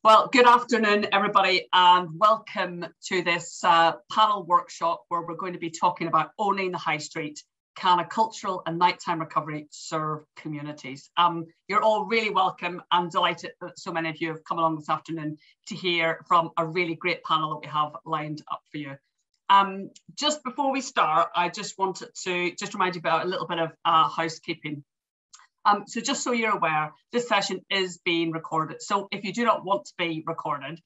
Well, good afternoon, everybody, and welcome to this panel workshop where we're going to be talking about owning the high street. Can a cultural and nighttime recovery serve communities? You're all really welcome. I'm delighted that so many of you have come along this afternoon to hear from a really great panel that we have lined up for you. Just before we start, I just wanted to remind you about a little bit of housekeeping. So just so you're aware, this session is being recorded. So if you do not want to be recorded,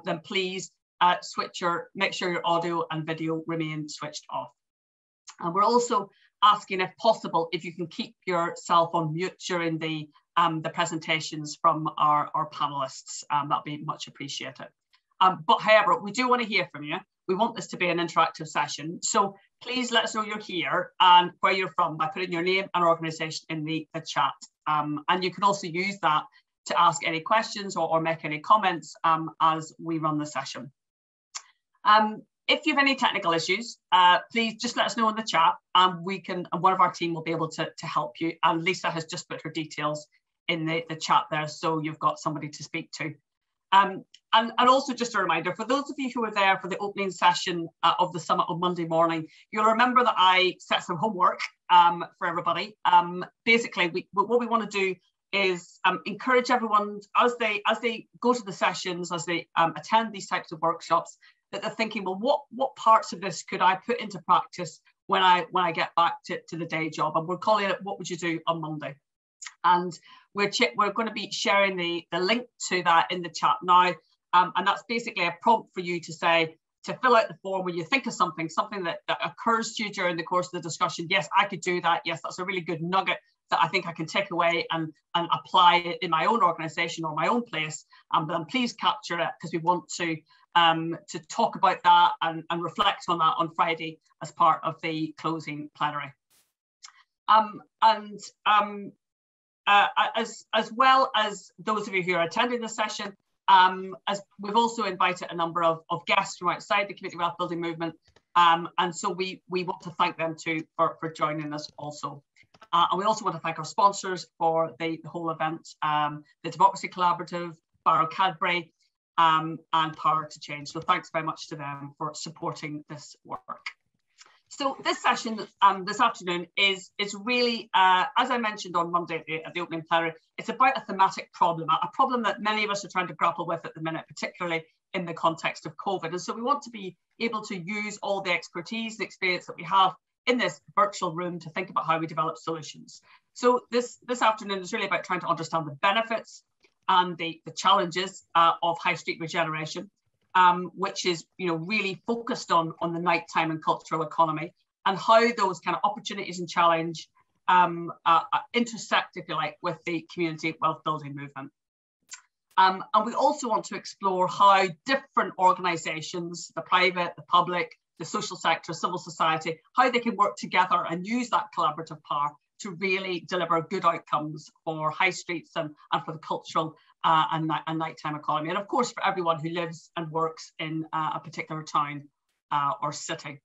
then please make sure your audio and video remain switched off. And we're also asking, if possible, if you can keep yourself on mute during the presentations from our panelists. That'd be much appreciated. But however, we do want to hear from you. We want this to be an interactive session. So please let us know you're here and where you're from by putting your name and organisation in the chat. And you can also use that to ask any questions or make any comments as we run the session. If you have any technical issues, please just let us know in the chat and one of our team will be able to help you. And Lisa has just put her details in the chat there, so you've got somebody to speak to. And also just a reminder, for those of you who were there for the opening session of the summit on Monday morning, you'll remember that I set some homework for everybody. Basically, what we want to do is encourage everyone as they go to the sessions, as they attend these types of workshops, that they're thinking, well, what parts of this could I put into practice when I get back to the day job? And we're calling it, what would you do on Monday? And we're going to be sharing the link to that in the chat now. And that's basically a prompt for you to fill out the form when you think of something that occurs to you during the course of the discussion. Yes, I could do that. Yes, that's a really good nugget that I think I can take away and apply it in my own organisation or my own place. But then please capture it, because we want to talk about that and reflect on that on Friday as part of the closing plenary. As well as those of you who are attending the session, as we've also invited a number of guests from outside the community wealth building movement, and so we want to thank them too for joining us also. And we also want to thank our sponsors for the whole event, the Democracy Collaborative, Barrow Cadbury, and Power to Change. So thanks very much to them for supporting this work. So this session this afternoon is really, as I mentioned on Monday at the opening plenary, it's about a thematic problem, a problem that many of us are trying to grapple with at the minute, particularly in the context of COVID. And so we want to be able to use all the expertise, the experience that we have in this virtual room to think about how we develop solutions. So this afternoon is really about trying to understand the benefits and the challenges of high street regeneration. Which is, really focused on the nighttime and cultural economy, and how those kind of opportunities and challenge intersect, if you like, with the community wealth building movement. And we also want to explore how different organisations, the private, the public, the social sector, civil society, how they can work together and use that collaborative power to really deliver good outcomes for high streets and for the cultural and nighttime economy, and of course for everyone who lives and works in a particular town or city.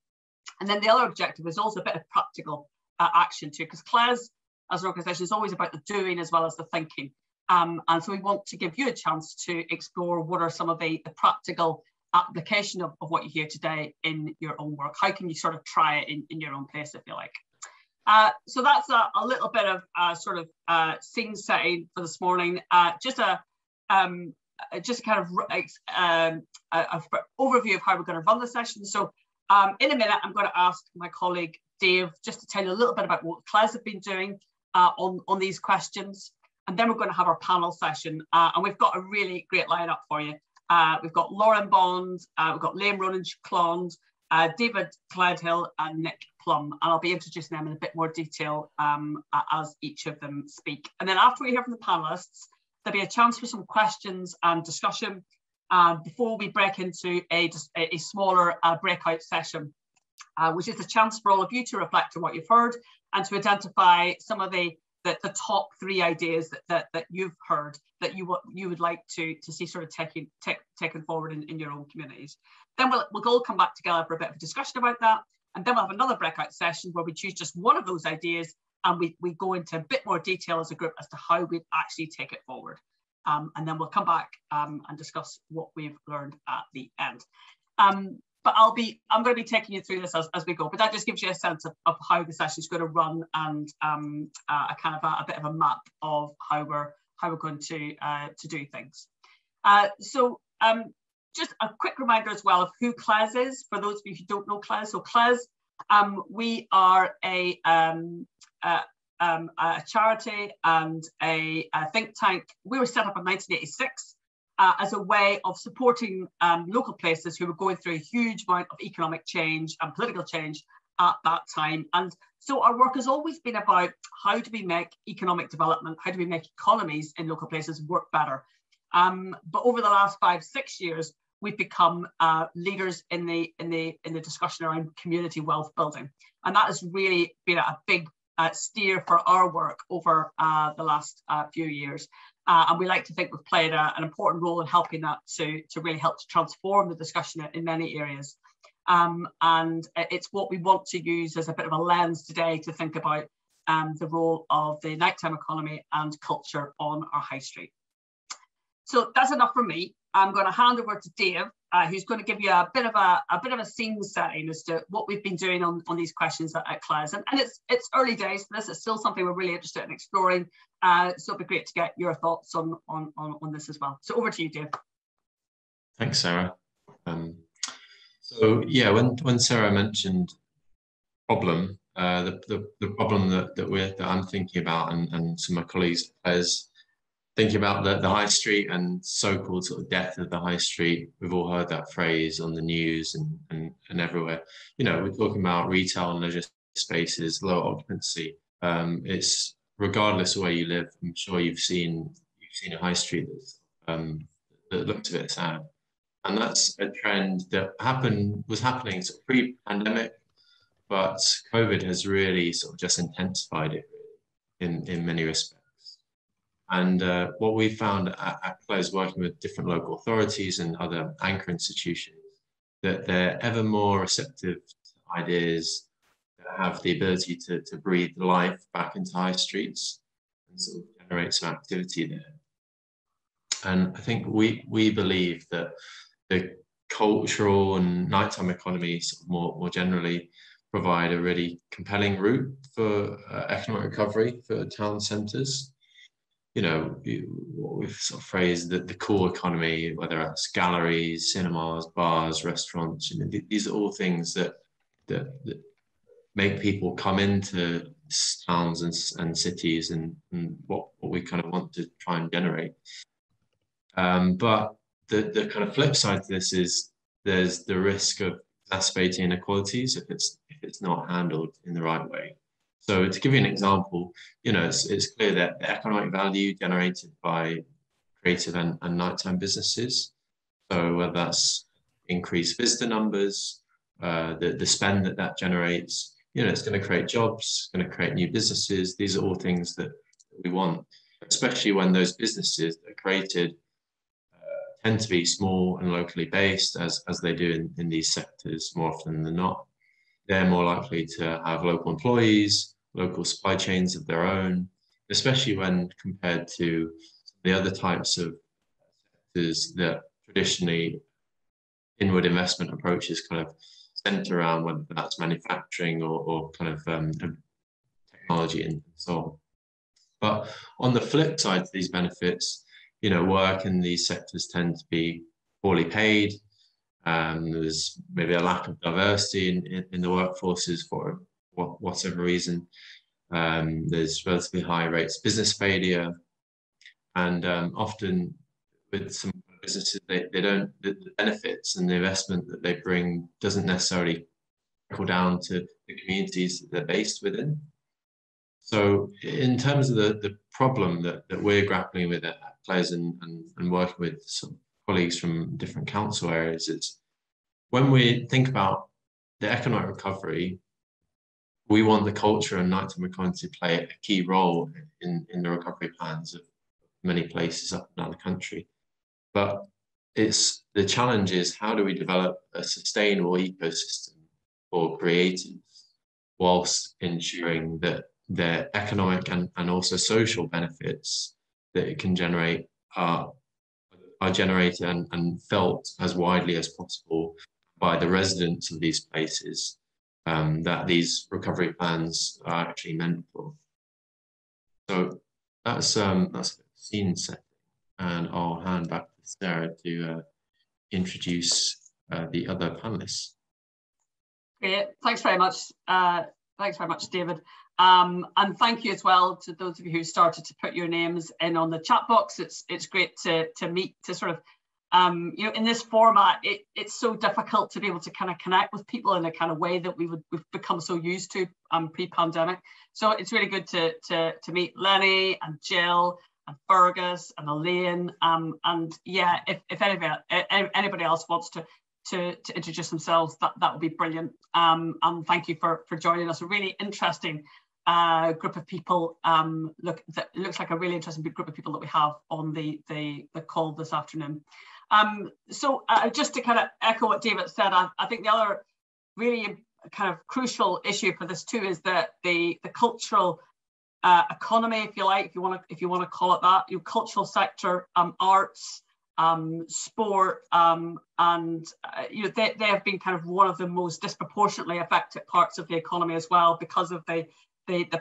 And then the other objective is also a bit of practical action too, because CLES as an organisation is always about the doing as well as the thinking. And so we want to give you a chance to explore what are some of the practical application of what you hear today in your own work. How can you sort of try it in your own place, if you like. So that's a little bit of scene setting for this morning. Just a kind of overview of how we're going to run the session. So in a minute, I'm going to ask my colleague Dave just to tell you a little bit about what CLES have been doing on these questions. And then we're going to have our panel session. And we've got a really great lineup for you. We've got Lauren Bond, we've got Liam Ronan-Chlond, David Gledhill and Nick Plumb, and I'll be introducing them in a bit more detail as each of them speak. And then after we hear from the panelists, there'll be a chance for some questions and discussion before we break into a smaller breakout session, which is a chance for all of you to reflect on what you've heard and to identify some of the top 3 ideas that you've heard that you would like to see sort of taken forward in your own communities. Then we'll all come back together for a bit of a discussion about that. And then we'll have another breakout session where we choose just one of those ideas and we go into a bit more detail as a group as to how we actually take it forward. and then we'll come back and discuss what we've learned at the end. But I'm going to be taking you through this as we go, but that just gives you a sense of how the session is going to run, and a kind of a bit of a map of how we're going to do things. Just a quick reminder as well of who CLES is, for those of you who don't know CLES. So CLES, we are a charity and a think tank. We were set up in 1986 as a way of supporting local places who were going through a huge amount of economic change and political change at that time. And so our work has always been about how do we make economic development, how do we make economies in local places work better. But over the last 5-6 years, we've become leaders in the discussion around community wealth building, and that has really been a big steer for our work over the last few years. And we like to think we've played an important role in helping that to really help to transform the discussion in many areas. And it's what we want to use as a bit of a lens today to think about the role of the nighttime economy and culture on our high street. So that's enough from me. I'm going to hand over to Dave, who's going to give you a bit of a scene setting as to what we've been doing on these questions at CLES. And it's early days for this. It's still something we're really interested in exploring. So it'd be great to get your thoughts on this as well. So over to you, Dave. Thanks, Sarah. So yeah, when Sarah mentioned problem, the problem that I'm thinking about, and some of my colleagues is thinking about the high street and so-called sort of death of the high street. We've all heard that phrase on the news and everywhere. You know, we're talking about retail and leisure spaces, low occupancy. It's regardless of where you live. I'm sure you've seen a high street that looks a bit sad, and that's a trend that was happening sort of pre-pandemic, but COVID has really sort of just intensified it in many respects. And what we found at CLES, working with different local authorities and other anchor institutions, that they're ever more receptive to ideas that have the ability to breathe life back into high streets and sort of generate some activity there. And I think we believe that the cultural and nighttime economy sort of more generally provide a really compelling route for economic recovery for town centres. You know, what we've sort of phrased the cool economy, whether it's galleries, cinemas, bars, restaurants. You know, these are all things that make people come into towns and cities, and what we kind of want to try and generate. But the kind of flip side to this is there's the risk of exacerbating inequalities if it's not handled in the right way. So to give you an example, you know, it's clear that the economic value generated by creative and nighttime businesses, so whether that's increased visitor numbers, the spend that generates, you know, it's going to create jobs, going to create new businesses. These are all things that we want, especially when those businesses that are created tend to be small and locally based, as they do in these sectors more often than not. They're more likely to have local employees, local supply chains of their own, especially when compared to the other types of sectors that traditionally inward investment approaches kind of center around, whether that's manufacturing or kind of technology and so on. But on the flip side to these benefits, you know, work in these sectors tend to be poorly paid. There's maybe a lack of diversity in the workforces for whatever reason. There's relatively high rates of business failure, and often with some businesses, the benefits and the investment that they bring doesn't necessarily trickle down to the communities that they're based within. So in terms of the problem that we're grappling with at CLES and working with some colleagues from different council areas, it's when we think about the economic recovery, we want the culture and nighttime economy to play a key role in the recovery plans of many places up and down the country. But the challenge is, how do we develop a sustainable ecosystem for creatives whilst ensuring that their economic and also social benefits that it can generate are generated and felt as widely as possible by the residents of these places that these recovery plans are actually meant for. So that's the scene setting, and I'll hand back to Sarah to introduce the other panelists. Great, thanks very much. Thanks very much, David. And thank you as well to those of you who started to put your names in on the chat box. It's great to meet, to sort of, you know, in this format, it's so difficult to be able to kind of connect with people in a kind of way that we've become so used to pre-pandemic. So it's really good to meet Lenny and Jill and Fergus and Elaine. And yeah, if anybody else wants to introduce themselves, that would be brilliant. And thank you for joining us. A really interesting group of people. It looks like a really interesting big group of people that we have on the call this afternoon. So just to kind of echo what David said, I think the other really kind of crucial issue for this too is that the cultural economy, if you like, if you want to call it that, your cultural sector, arts, sport, and you know, they have been kind of one of the most disproportionately affected parts of the economy as well because of the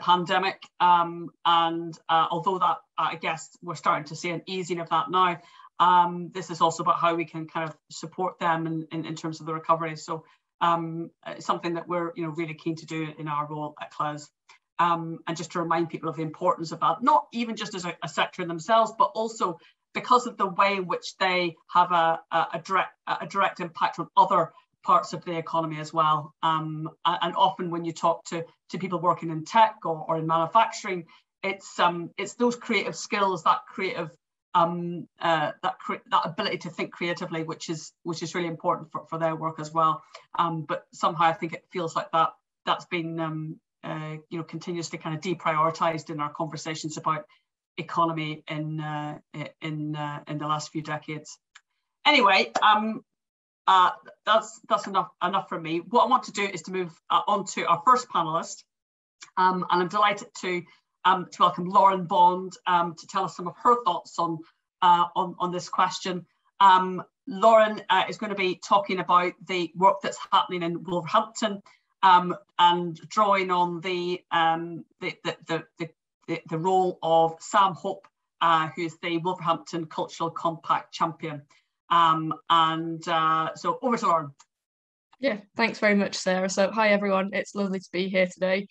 pandemic. Although that I guess we're starting to see an easing of that now, this is also about how we can kind of support them in terms of the recovery. So it's something that we're, you know, really keen to do in our role at CLES. And just to remind people of the importance of that, not even just as a sector in themselves, but also because of the way in which they have a direct impact on other parts of the economy as well. And often when you talk to people working in tech or in manufacturing, it's those creative skills, that creative that ability to think creatively, which is really important for their work as well. But somehow I think it feels like that's been you know, continuously kind of deprioritized in our conversations about economy in the last few decades. Anyway, that's enough from me. What I want to do is to move on to our first panelist, and I'm delighted to welcome Lauren Bond to tell us some of her thoughts on this question. Lauren is going to be talking about the work that's happening in Wolverhampton, and drawing on the role of Sam Hope, who is the Wolverhampton Cultural Compact champion. So over to Lauren. Yeah, thanks very much, Sarah. So hi everyone, it's lovely to be here today.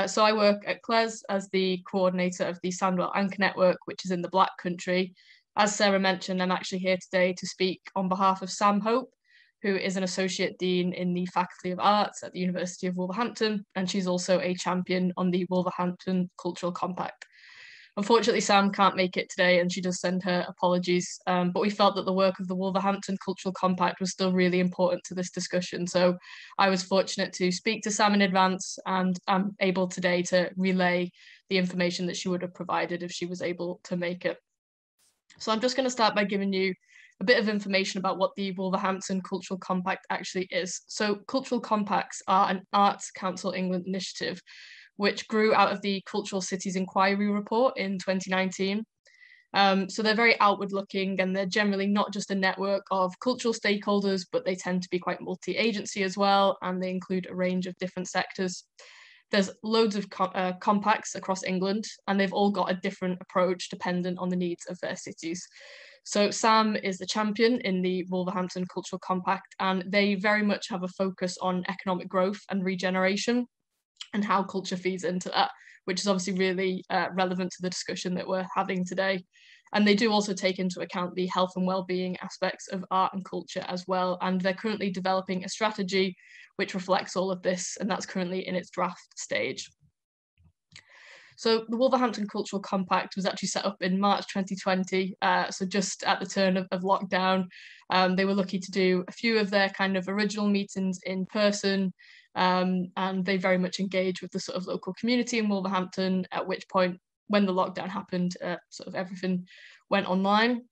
So I work at CLES as the coordinator of the Sandwell Anchor Network, which is in the Black Country. As Sarah mentioned, I'm actually here today to speak on behalf of Sam Hope, who is an Associate Dean in the Faculty of Arts at the University of Wolverhampton, and she's also a champion on the Wolverhampton Cultural Compact. Unfortunately, Sam can't make it today, and she does send her apologies, but we felt that the work of the Wolverhampton Cultural Compact was still really important to this discussion. So I was fortunate to speak to Sam in advance, and I'm able today to relay the information that she would have provided if she was able to make it. So I'm just going to start by giving you a bit of information about what the Wolverhampton Cultural Compact actually is. So cultural compacts are an Arts Council England initiative, which grew out of the Cultural Cities Inquiry report in 2019. So they're very outward looking, and they're generally not just a network of cultural stakeholders, but they tend to be quite multi-agency as well, and they include a range of different sectors. There's loads of compacts across England, and they've all got a different approach dependent on the needs of their cities. So Sam is the champion in the Wolverhampton Cultural Compact, and they very much have a focus on economic growth and regeneration and how culture feeds into that, which is obviously really relevant to the discussion that we're having today. And they do also take into account the health and well-being aspects of art and culture as well. And they're currently developing a strategy which reflects all of this, and that's currently in its draft stage. So the Wolverhampton Cultural Compact was actually set up in March 2020, so just at the turn of lockdown. They were lucky to do a few of their kind of original meetings in person, and they very much engaged with the sort of local community in Wolverhampton, at which point, when the lockdown happened, sort of everything went online.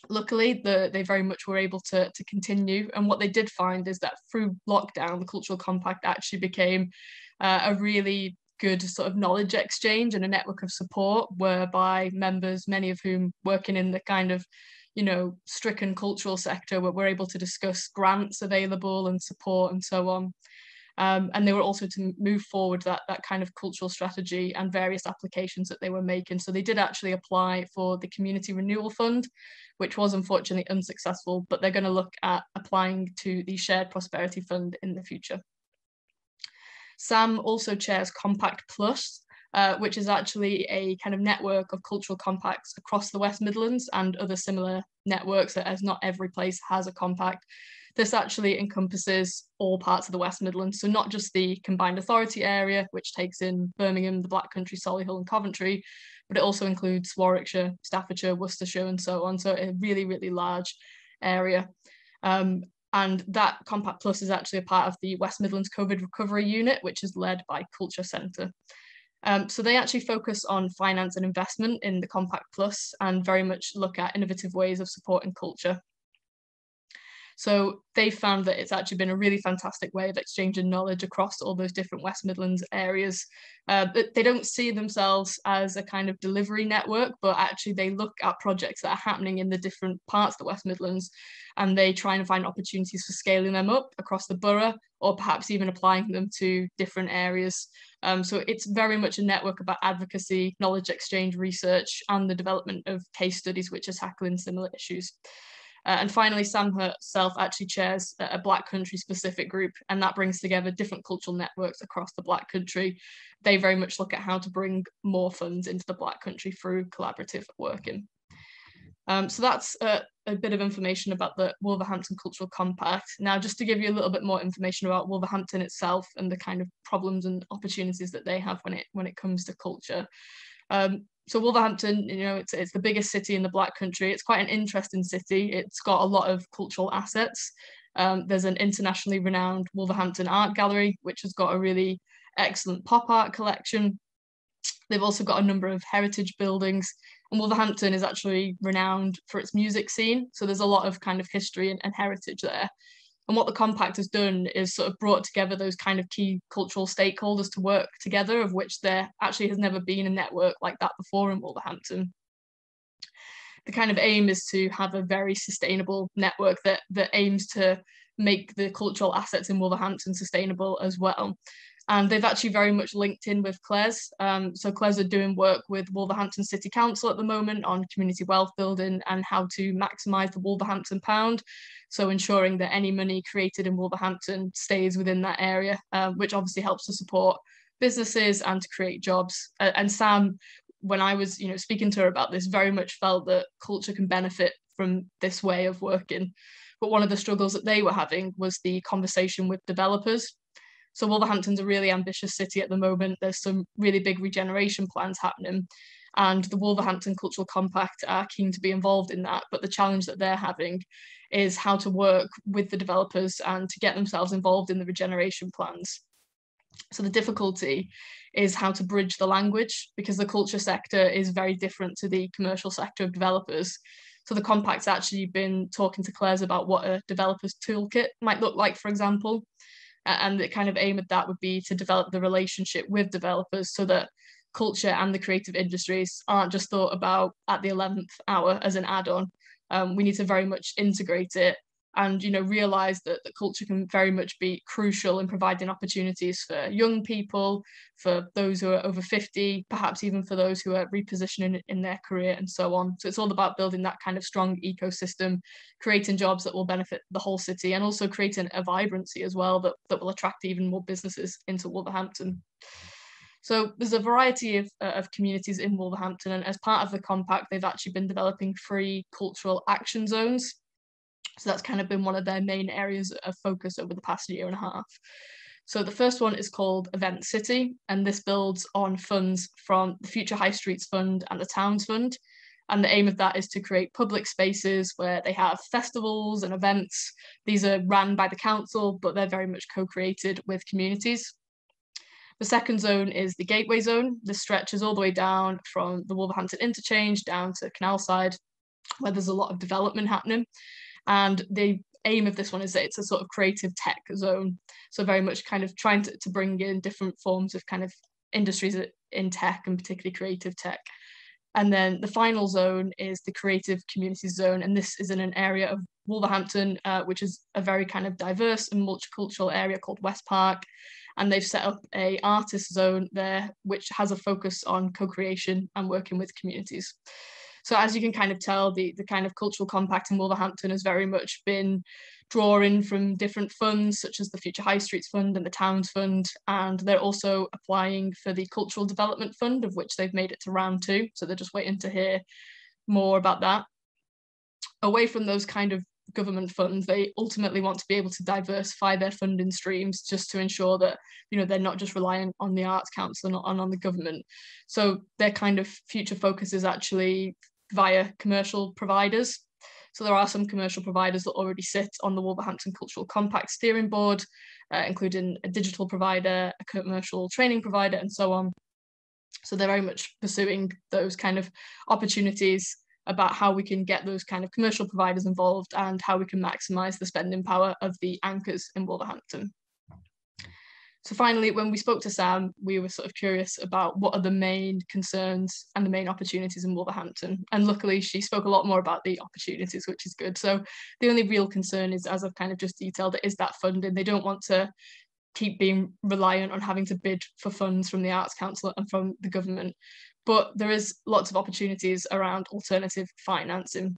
Luckily, they very much were able to continue, and what they did find is that through lockdown, the Cultural Compact actually became a really good sort of knowledge exchange and a network of support, whereby members, many of whom working in the kind of, you know, stricken cultural sector, were able to discuss grants available and support and so on. And they were also to move forward that kind of cultural strategy and various applications that they were making. So they did actually apply for the Community Renewal Fund, which was unfortunately unsuccessful, but they're going to look at applying to the Shared Prosperity Fund in the future. Sam also chairs Compact Plus, which is actually a kind of network of cultural compacts across the West Midlands and other similar networks, as not every place has a compact. This actually encompasses all parts of the West Midlands, so not just the combined authority area, which takes in Birmingham, the Black Country, Solihull and Coventry, but it also includes Warwickshire, Staffordshire, Worcestershire and so on, so a really, really large area. And that Compact Plus is actually a part of the West Midlands COVID Recovery Unit, which is led by Culture Centre. So they actually focus on finance and investment in the Compact Plus and very much look at innovative ways of supporting culture. So they found that it's actually been a really fantastic way of exchanging knowledge across all those different West Midlands areas. But they don't see themselves as a kind of delivery network, but actually they look at projects that are happening in the different parts of the West Midlands, and they try and find opportunities for scaling them up across the borough, or perhaps even applying them to different areas. So it's very much a network about advocacy, knowledge exchange, research, and the development of case studies which are tackling similar issues. And finally, Sam herself actually chairs a Black Country specific group, and that brings together different cultural networks across the Black Country. They very much look at how to bring more funds into the Black Country through collaborative working. So that's a bit of information about the Wolverhampton Cultural Compact. Now, just to give you a little bit more information about Wolverhampton itself and the kind of problems and opportunities that they have when it comes to culture. So Wolverhampton, you know, it's the biggest city in the Black Country. It's quite an interesting city. It's got a lot of cultural assets. There's an internationally renowned Wolverhampton Art Gallery, which has got a really excellent pop art collection. They've also got a number of heritage buildings, and Wolverhampton is actually renowned for its music scene. So there's a lot of kind of history and heritage there. And what the Compact has done is sort of brought together those kind of key cultural stakeholders to work together, of which there actually has never been a network like that before in Wolverhampton. The kind of aim is to have a very sustainable network that aims to make the cultural assets in Wolverhampton sustainable as well. And they've actually very much linked in with CLES. So CLES are doing work with Wolverhampton City Council at the moment on community wealth building and how to maximise the Wolverhampton pound. So ensuring that any money created in Wolverhampton stays within that area, which obviously helps to support businesses and to create jobs. And Sam, when I was speaking to her about this, very much felt that culture can benefit from this way of working. But one of the struggles that they were having was the conversation with developers. So Wolverhampton's a really ambitious city at the moment. There's some really big regeneration plans happening, and the Wolverhampton Cultural Compact are keen to be involved in that. But the challenge that they're having is how to work with the developers and to get themselves involved in the regeneration plans. So the difficulty is how to bridge the language, because the culture sector is very different to the commercial sector of developers. So the Compact's actually been talking to CLES about what a developer's toolkit might look like, for example. And the kind of aim of that would be to develop the relationship with developers so that culture and the creative industries aren't just thought about at the 11th hour as an add-on. We need to very much integrate it and realise that the culture can very much be crucial in providing opportunities for young people, for those who are over 50, perhaps even for those who are repositioning in their career and so on. So it's all about building that kind of strong ecosystem, creating jobs that will benefit the whole city, and also creating a vibrancy as well that will attract even more businesses into Wolverhampton. So there's a variety of communities in Wolverhampton, and as part of the Compact, they've actually been developing 3 cultural action zones. So that's kind of been one of their main areas of focus over the past year and a half. So the first one is called Event City, and this builds on funds from the Future High Streets Fund and the Towns Fund. And the aim of that is to create public spaces where they have festivals and events. These are run by the council, but they're very much co-created with communities. The second zone is the Gateway Zone. This stretches all the way down from the Wolverhampton Interchange down to Canal Side, where there's a lot of development happening. And the aim of this one is that it's a sort of creative tech zone. So very much kind of trying to bring in different forms of kind of industries in tech, and particularly creative tech. And then the final zone is the creative communities zone. And this is in an area of Wolverhampton, which is a very kind of diverse and multicultural area called West Park. And they've set up a artist zone there, which has a focus on co-creation and working with communities. So as you can kind of tell, the kind of cultural compact in Wolverhampton has very much been drawing from different funds, such as the Future High Streets Fund and the Towns Fund. And they're also applying for the Cultural Development Fund, of which they've made it to round 2. So they're just waiting to hear more about that. Away from those kind of government funds, they ultimately want to be able to diversify their funding streams, just to ensure that, you know, they're not just relying on the Arts Council and on the government. So their kind of future focus is actually via commercial providers. So there are some commercial providers that already sit on the Wolverhampton Cultural Compact steering board, including a digital provider, a commercial training provider, and so on. So they're very much pursuing those kind of opportunities about how we can get those kind of commercial providers involved and how we can maximise the spending power of the anchors in Wolverhampton. So finally, when we spoke to Sam, we were sort of curious about what are the main concerns and the main opportunities in Wolverhampton. And luckily, she spoke a lot more about the opportunities, which is good. So the only real concern is, as I've kind of just detailed, is that funding. They don't want to keep being reliant on having to bid for funds from the Arts Council and from the government. But there is lots of opportunities around alternative financing.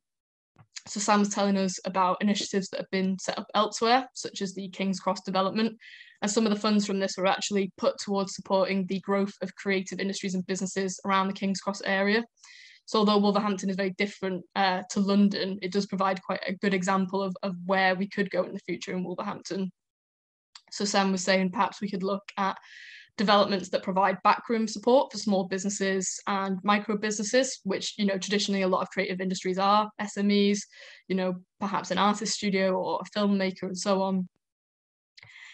So Sam's telling us about initiatives that have been set up elsewhere, such as the King's Cross development. And some of the funds from this were actually put towards supporting the growth of creative industries and businesses around the King's Cross area. So although Wolverhampton is very different to London, it does provide quite a good example of where we could go in the future in Wolverhampton. So Sam was saying perhaps we could look at developments that provide backroom support for small businesses and micro businesses, which, you know, traditionally a lot of creative industries are SMEs, you know, perhaps an artist studio or a filmmaker and so on.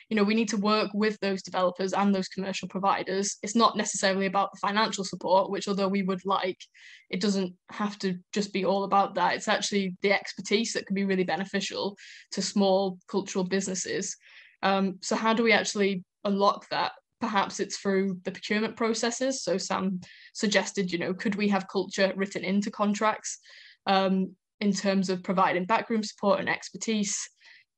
You know, we need to work with those developers and those commercial providers. It's not necessarily about the financial support, which although we would like, it doesn't have to just be all about that. It's actually the expertise that can be really beneficial to small cultural businesses. So how do we actually unlock that? Perhaps it's through the procurement processes. So Sam suggested, you know, could we have culture written into contracts in terms of providing backroom support and expertise?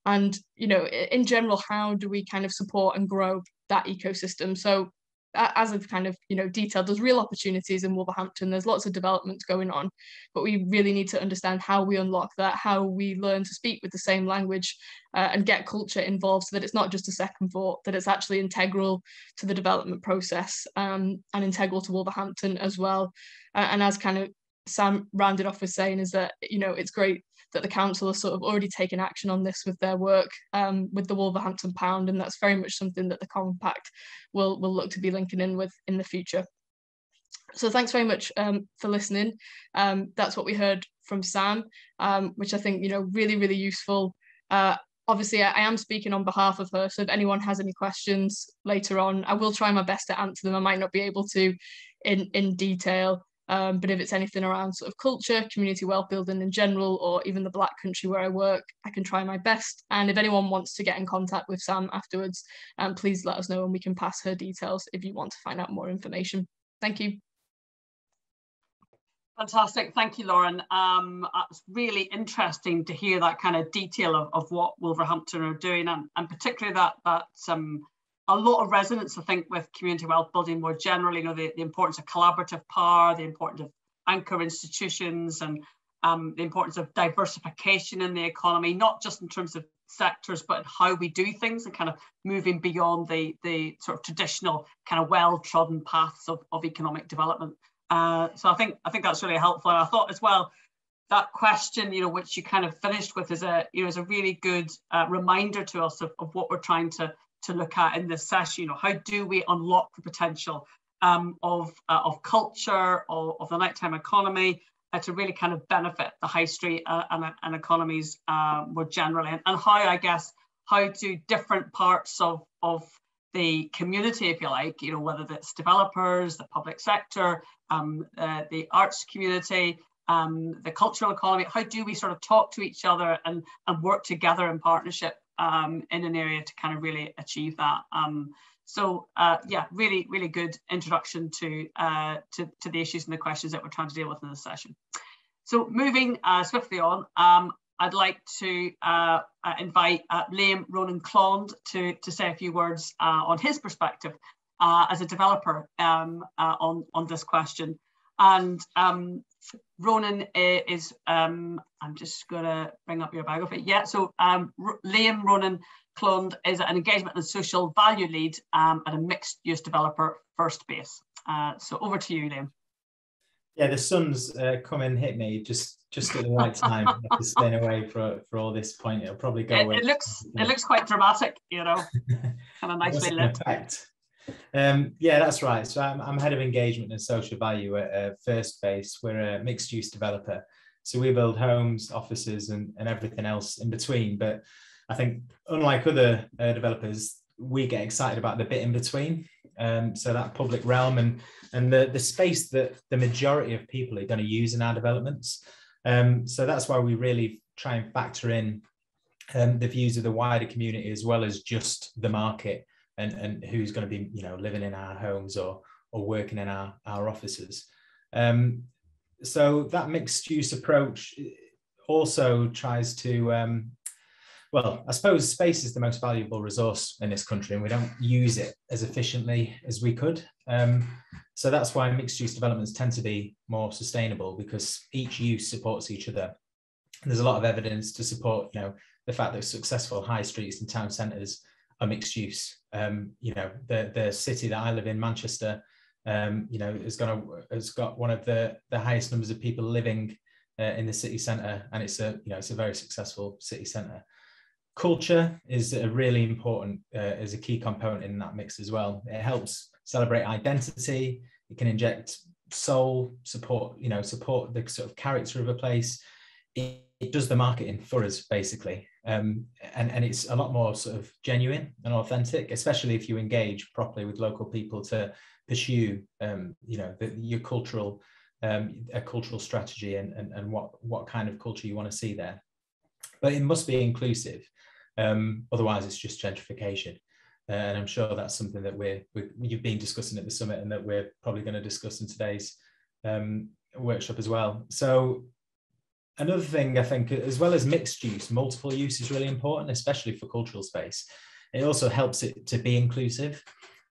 And, you know, in general, how do we kind of support and grow that ecosystem? So as I've kind of, you know, detailed, there's real opportunities in Wolverhampton. There's lots of developments going on, but we really need to understand how we unlock that, how we learn to speak with the same language and get culture involved so that it's not just a second thought, that it's actually integral to the development process and integral to Wolverhampton as well. And as kind of Sam rounded off with saying is that, you know, it's great that the council has sort of already taken action on this with their work with the Wolverhampton Pound, and that's very much something that the Compact will look to be linking in with in the future. So thanks very much for listening. That's what we heard from Sam, which I think, you know, really, really useful. Obviously, I am speaking on behalf of her, so if anyone has any questions later on, I will try my best to answer them. I might not be able to in detail. But if it's anything around sort of culture, community wealth building in general, or even the Black Country where I work, I can try my best. And if anyone wants to get in contact with Sam afterwards, please let us know and we can pass her details if you want to find out more information. Thank you. Fantastic. Thank you, Lauren. It's really interesting to hear that kind of detail of what Wolverhampton are doing, and particularly that a lot of resonance, I think, with community wealth building more generally, you know, the importance of collaborative power, the importance of anchor institutions, and the importance of diversification in the economy, not just in terms of sectors, but how we do things and kind of moving beyond the sort of traditional kind of well-trodden paths of economic development. So I think that's really helpful. And I thought as well, that question, you know, which you kind of finished with is a really good reminder to us of what we're trying to look at in this session. You know, how do we unlock the potential of culture, of the nighttime economy to really kind of benefit the high street and economies more generally, and how do different parts of the community, if you like, you know, whether that's developers, the public sector, the arts community, the cultural economy, how do we sort of talk to each other and work together in partnership in an area to kind of really achieve that. So yeah, really, really good introduction to the issues and the questions that we're trying to deal with in this session. So moving swiftly on, I'd like to invite Liam Ronan-Chlond to say a few words on his perspective as a developer on this question. And Ronan is, I'm just going to bring up your biography. Yeah, so Liam Ronan-Chlond is an engagement and social value lead at a mixed use developer, First Base. So over to you, Liam. Yeah, the sun's come and hit me just at the right time. I have to stay away for all this point. It'll probably go away. It looks quite dramatic, you know, kind of nicely lit. Yeah, that's right. So I'm head of engagement and social value at First Base. We're a mixed use developer. So we build homes, offices and everything else in between. But I think unlike other developers, we get excited about the bit in between. So that public realm and the space that the majority of people are going to use in our developments. So that's why we really try and factor in the views of the wider community as well as just the market and who's going to be, you know, living in our homes or working in our offices. So that mixed use approach also tries to, well, I suppose space is the most valuable resource in this country and we don't use it as efficiently as we could. So that's why mixed use developments tend to be more sustainable because each use supports each other. And there's a lot of evidence to support, you know, the fact that successful high streets and town centres are mixed use. You know, the city that I live in, Manchester, you know, has got one of the highest numbers of people living in the city centre, and it's a very successful city centre. Culture is a really important as a key component in that mix as well. It helps celebrate identity. It can inject soul, support the sort of character of a place. It does the marketing for us basically, and it's a lot more sort of genuine and authentic, especially if you engage properly with local people to pursue you know, your cultural a cultural strategy and what kind of culture you want to see there. But it must be inclusive. Otherwise, it's just gentrification. And I'm sure that's something that you've been discussing at the summit and that we're probably going to discuss in today's workshop as well. So another thing, I think, as well as mixed use, multiple use is really important, especially for cultural space. It also helps it to be inclusive.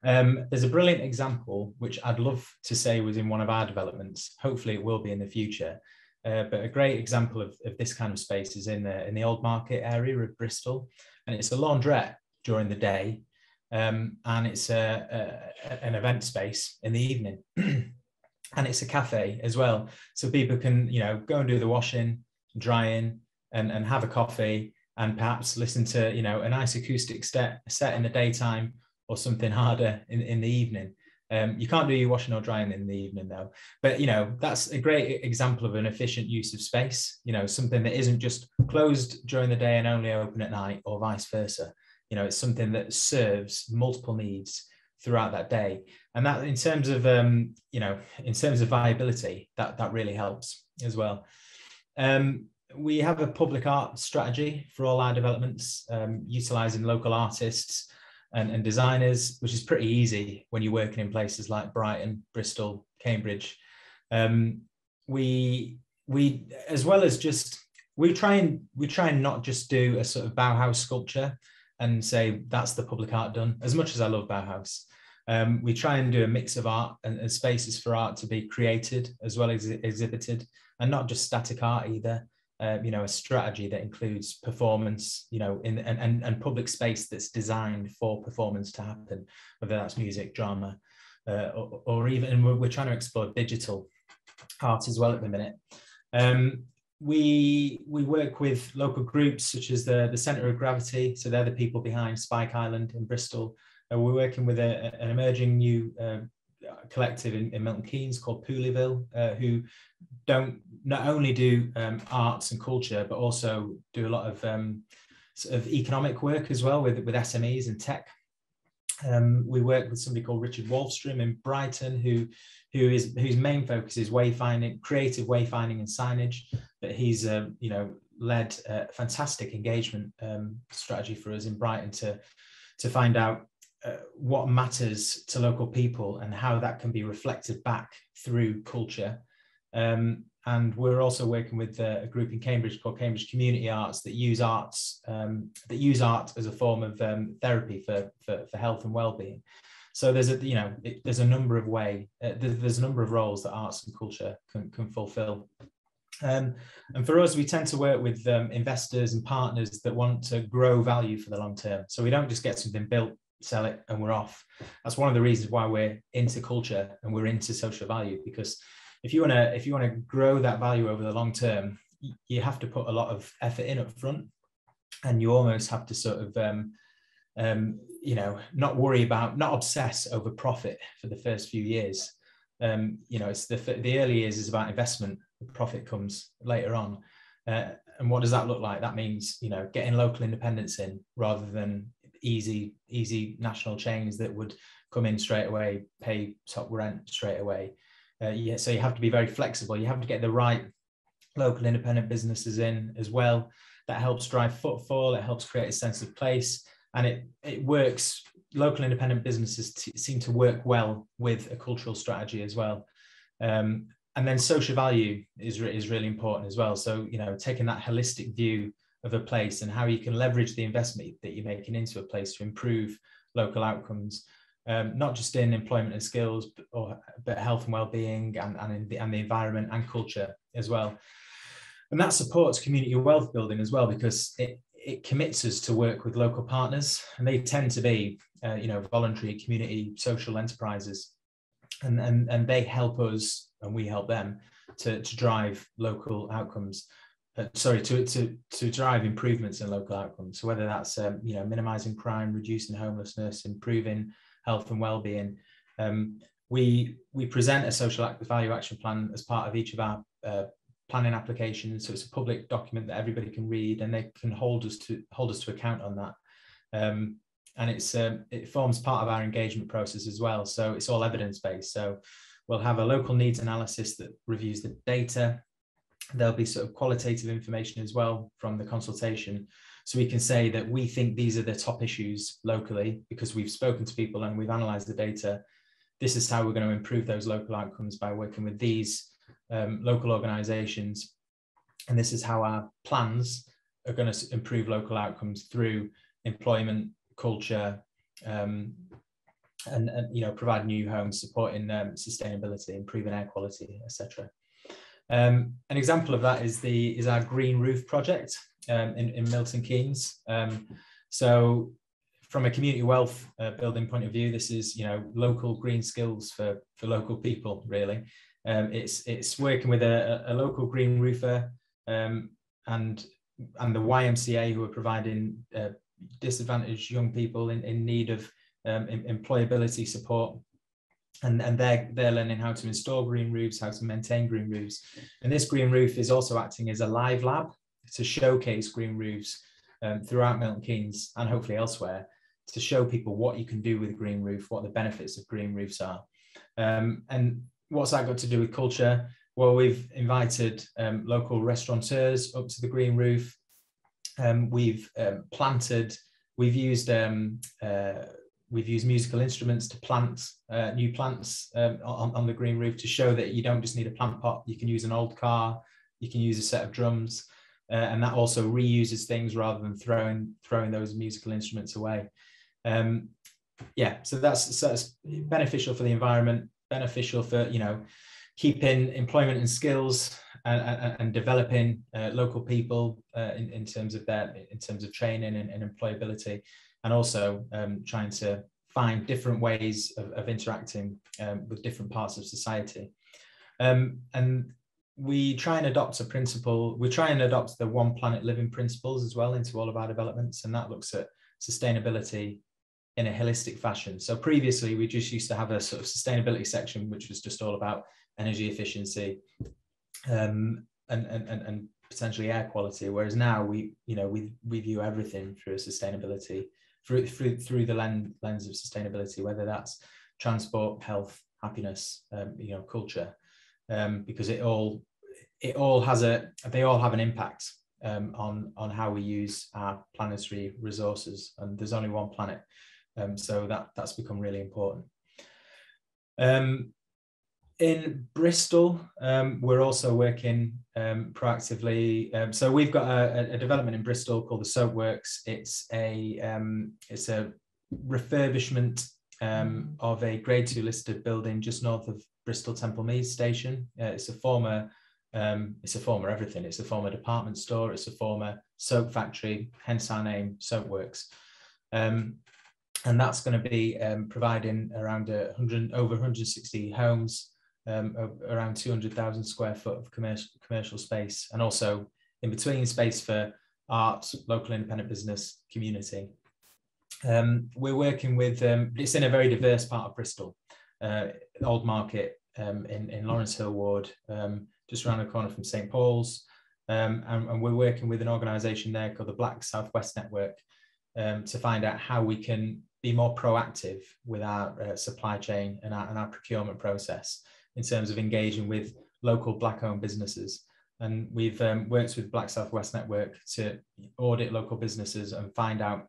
There's a brilliant example, which I'd love to say was in one of our developments. Hopefully it will be in the future. But a great example of this kind of space is in the Old Market area of Bristol. And it's a laundrette during the day. And it's an event space in the evening. And it's a cafe as well. So people can, you know, go and do the washing, drying, and have a coffee and perhaps listen to, you know, a nice acoustic set in the daytime or something harder in the evening. You can't do your washing or drying in the evening though. But, you know, that's a great example of an efficient use of space, you know, something that isn't just closed during the day and only open at night or vice versa. You know, it's something that serves multiple needs throughout that day. And that in terms of, you know, in terms of viability, that really helps as well. We have a public art strategy for all our developments, utilising local artists and designers, which is pretty easy when you're working in places like Brighton, Bristol, Cambridge. We as well as just, we try and not just do a sort of Bauhaus sculpture and say that's the public art done. As much as I love Bauhaus, we try and do a mix of art and spaces for art to be created as well as exhibited, and not just static art either. You know, a strategy that includes performance, you know, and public space that's designed for performance to happen, whether that's music, drama, or even we're trying to explore digital art as well at the minute. We work with local groups such as the Centre of Gravity, so they're the people behind Spike Island in Bristol. We're working with an emerging new collective in Milton Keynes called Pooleyville, who not only do arts and culture, but also do a lot of sort of economic work as well with SMEs and tech. We work with somebody called Richard Wolfstrom in Brighton, whose main focus is wayfinding, creative wayfinding and signage. But he's you know, led a fantastic engagement strategy for us in Brighton to find out what matters to local people and how that can be reflected back through culture. And we're also working with a group in Cambridge called Cambridge Community Arts that use art as a form of therapy for health and well-being. So there's there's a number of there's a number of roles that arts and culture can fulfill. And for us, we tend to work with investors and partners that want to grow value for the long term. So we don't just get something built, sell it, and we're off. That's one of the reasons why we're into culture and we're into social value, because if you want to grow that value over the long term, you have to put a lot of effort in up front, and you almost have to sort of not obsess over profit for the first few years. It's the early years is about investment. The profit comes later on. And what does that look like? That means, getting local independence in rather than easy national chains that would come in straight away, pay top rent straight away. So you have to be very flexible. You have to get the right local independent businesses in as well. That helps drive footfall. It helps create a sense of place, and it works. Local independent businesses seem to work well with a cultural strategy as well. And then social value is really important as well. So, taking that holistic view of a place and how you can leverage the investment that you're making into a place to improve local outcomes, not just in employment and skills, but health and well-being and the environment and culture as well. And that supports community wealth building as well, because it commits us to work with local partners, and they tend to be, voluntary community social enterprises, and they help us and we help them to drive local outcomes. To drive improvements in local outcomes. So whether that's minimizing crime, reducing homelessness, improving health and well-being. We present a social value action plan as part of each of our planning applications. So it's a public document that everybody can read, and they can hold us to account on that. And it forms part of our engagement process as well. So it's all evidence-based. So we'll have a local needs analysis that reviews the data. There'll be sort of qualitative information as well from the consultation. So we can say that we think these are the top issues locally because we've spoken to people and we've analysed the data. This is how we're going to improve those local outcomes by working with these local organisations. And this is how our plans are going to improve local outcomes through employment, culture, and provide new homes, supporting sustainability, improving air quality, etc. An example of that is our green roof project in Milton Keynes. So from a community wealth building point of view, this is local green skills for local people, really. It's working with a local green roofer and the YMCA, who are providing disadvantaged young people in need of employability support. And they're learning how to install green roofs, how to maintain green roofs. And this green roof is also acting as a live lab to showcase green roofs throughout Milton Keynes and hopefully elsewhere, to show people what you can do with a green roof, what the benefits of green roofs are. And what's that got to do with culture? Well, we've invited local restaurateurs up to the green roof. We've used musical instruments to plant new plants on the green roof to show that you don't just need a plant pot. You can use an old car, you can use a set of drums, and that also reuses things rather than throwing those musical instruments away. So that's beneficial for the environment, beneficial for keeping employment and skills and developing local people in terms of training and employability. And also trying to find different ways of interacting with different parts of society. And we try and adopt the One Planet Living principles as well into all of our developments. And that looks at sustainability in a holistic fashion. So previously, we just used to have a sort of sustainability section, which was just all about energy efficiency and potentially air quality. Whereas now we view everything through sustainability, through the lens of sustainability, whether that's transport, health, happiness, culture, because they all have an impact on how we use our planetary resources. And there's only one planet. So that's become really important. In Bristol, we're also working proactively. So we've got a development in Bristol called the Soapworks. It's a refurbishment of a Grade 2 listed building just north of Bristol Temple Meads Station. It's a former everything. It's a former department store. It's a former soap factory, hence our name, Soapworks. And that's going to be providing around over 160 homes, around 200,000 square foot of commercial space, and also in between space for art, local independent business, community. We're working with, it's in a very diverse part of Bristol, Old Market in Lawrence Hill Ward, just around the corner from St. Paul's. And we're working with an organisation there called the Black South West Network to find out how we can be more proactive with our supply chain and our procurement process in terms of engaging with local Black-owned businesses. And we've worked with Black South West Network to audit local businesses and find out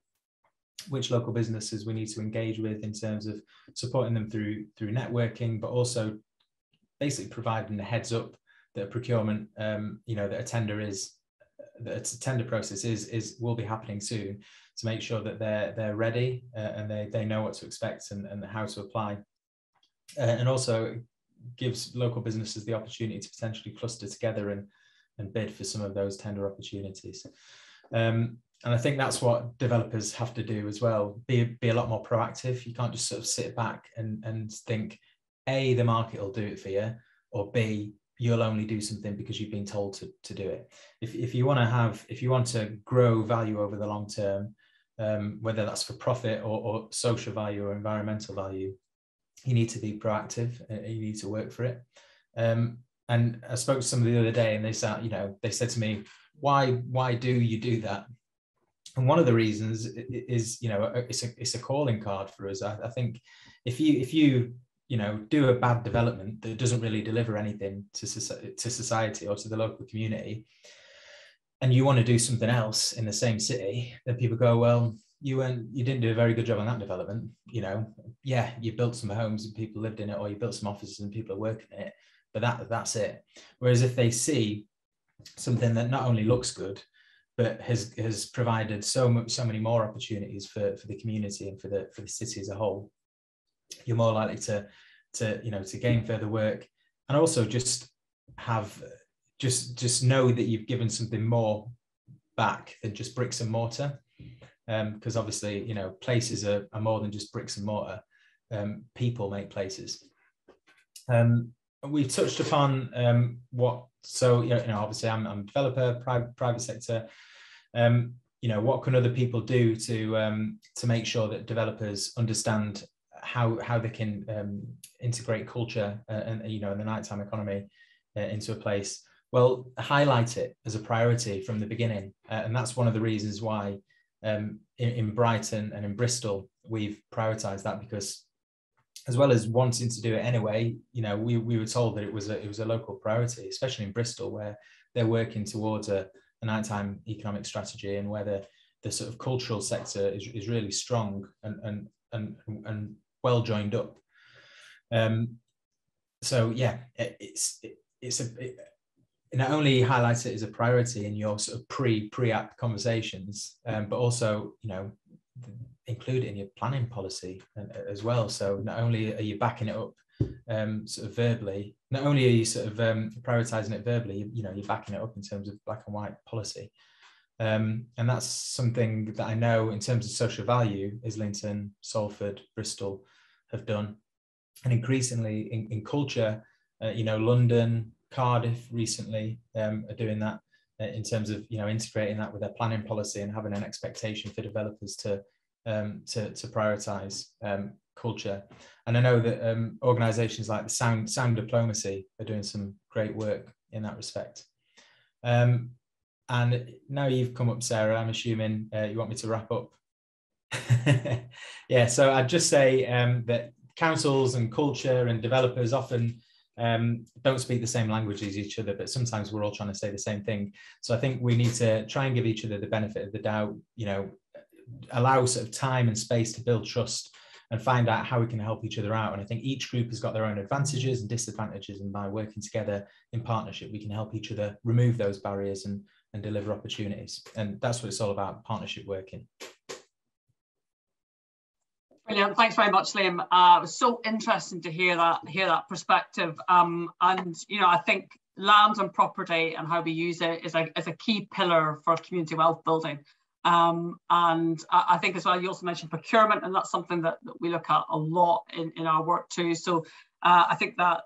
which local businesses we need to engage with in terms of supporting them through networking, but also basically providing a heads up that a procurement, that a tender process will be happening soon, to make sure that they're ready and they know what to expect and how to apply. And also gives local businesses the opportunity to potentially cluster together and bid for some of those tender opportunities. And I think that's what developers have to do as well, be a lot more proactive. You can't just sort of sit back and think, A, the market will do it for you, or B, you'll only do something because you've been told to do it. If you want to grow value over the long term, whether that's for profit or social value or environmental value, you need to be proactive and you need to work for it. And I spoke to somebody the other day, and they said to me, why do you do that? And one of the reasons is, it's a calling card for us. I think if you do a bad development that doesn't really deliver anything to society or to the local community, and you want to do something else in the same city, then people go, well, you didn't do a very good job on that development. Yeah, you built some homes and people lived in it, or you built some offices and people are working in it, but that's it. Whereas if they see something that not only looks good, but has provided so many more opportunities for the community and for the city as a whole, you're more likely to gain further work, and also just know that you've given something more back than just bricks and mortar, because obviously places are more than just bricks and mortar. People make places. We've touched upon obviously I'm a developer, private sector. What can other people do to make sure that developers understand how they can integrate culture and in the nighttime economy into a place? Well, highlight it as a priority from the beginning, and that's one of the reasons why in Brighton and in Bristol we've prioritised that, because as well as wanting to do it anyway, we were told that it was a local priority, especially in Bristol, where they're working towards a nighttime economic strategy, and where the sort of cultural sector is really strong and well joined up. So yeah, it not only highlights it as a priority in your sort of pre-app conversations, but also include it in your planning policy as well. So not only are you backing it up sort of verbally, not only are you sort of prioritizing it verbally, you're backing it up in terms of black and white policy. And that's something that I know in terms of social value, Islington, Salford, Bristol have done. And increasingly in culture, London, Cardiff recently are doing that in terms of integrating that with their planning policy and having an expectation for developers to prioritize culture. And I know that organizations like the Sound Diplomacy are doing some great work in that respect. And now you've come up, Sarah, I'm assuming you want me to wrap up. Yeah, so I'd just say that councils and culture and developers often don't speak the same language as each other, but sometimes we're all trying to say the same thing. So I think we need to try and give each other the benefit of the doubt. allow sort of time and space to build trust and find out how we can help each other out. And I think each group has got their own advantages and disadvantages, and by working together in partnership, we can help each other remove those barriers and deliver opportunities. And that's what it's all about, partnership working. Brilliant. Thanks very much, Liam. It was so interesting to hear that perspective. And I think land and property and how we use it is a key pillar for community wealth building. And I think as well, you also mentioned procurement, and that's something that we look at a lot in our work too. So I think that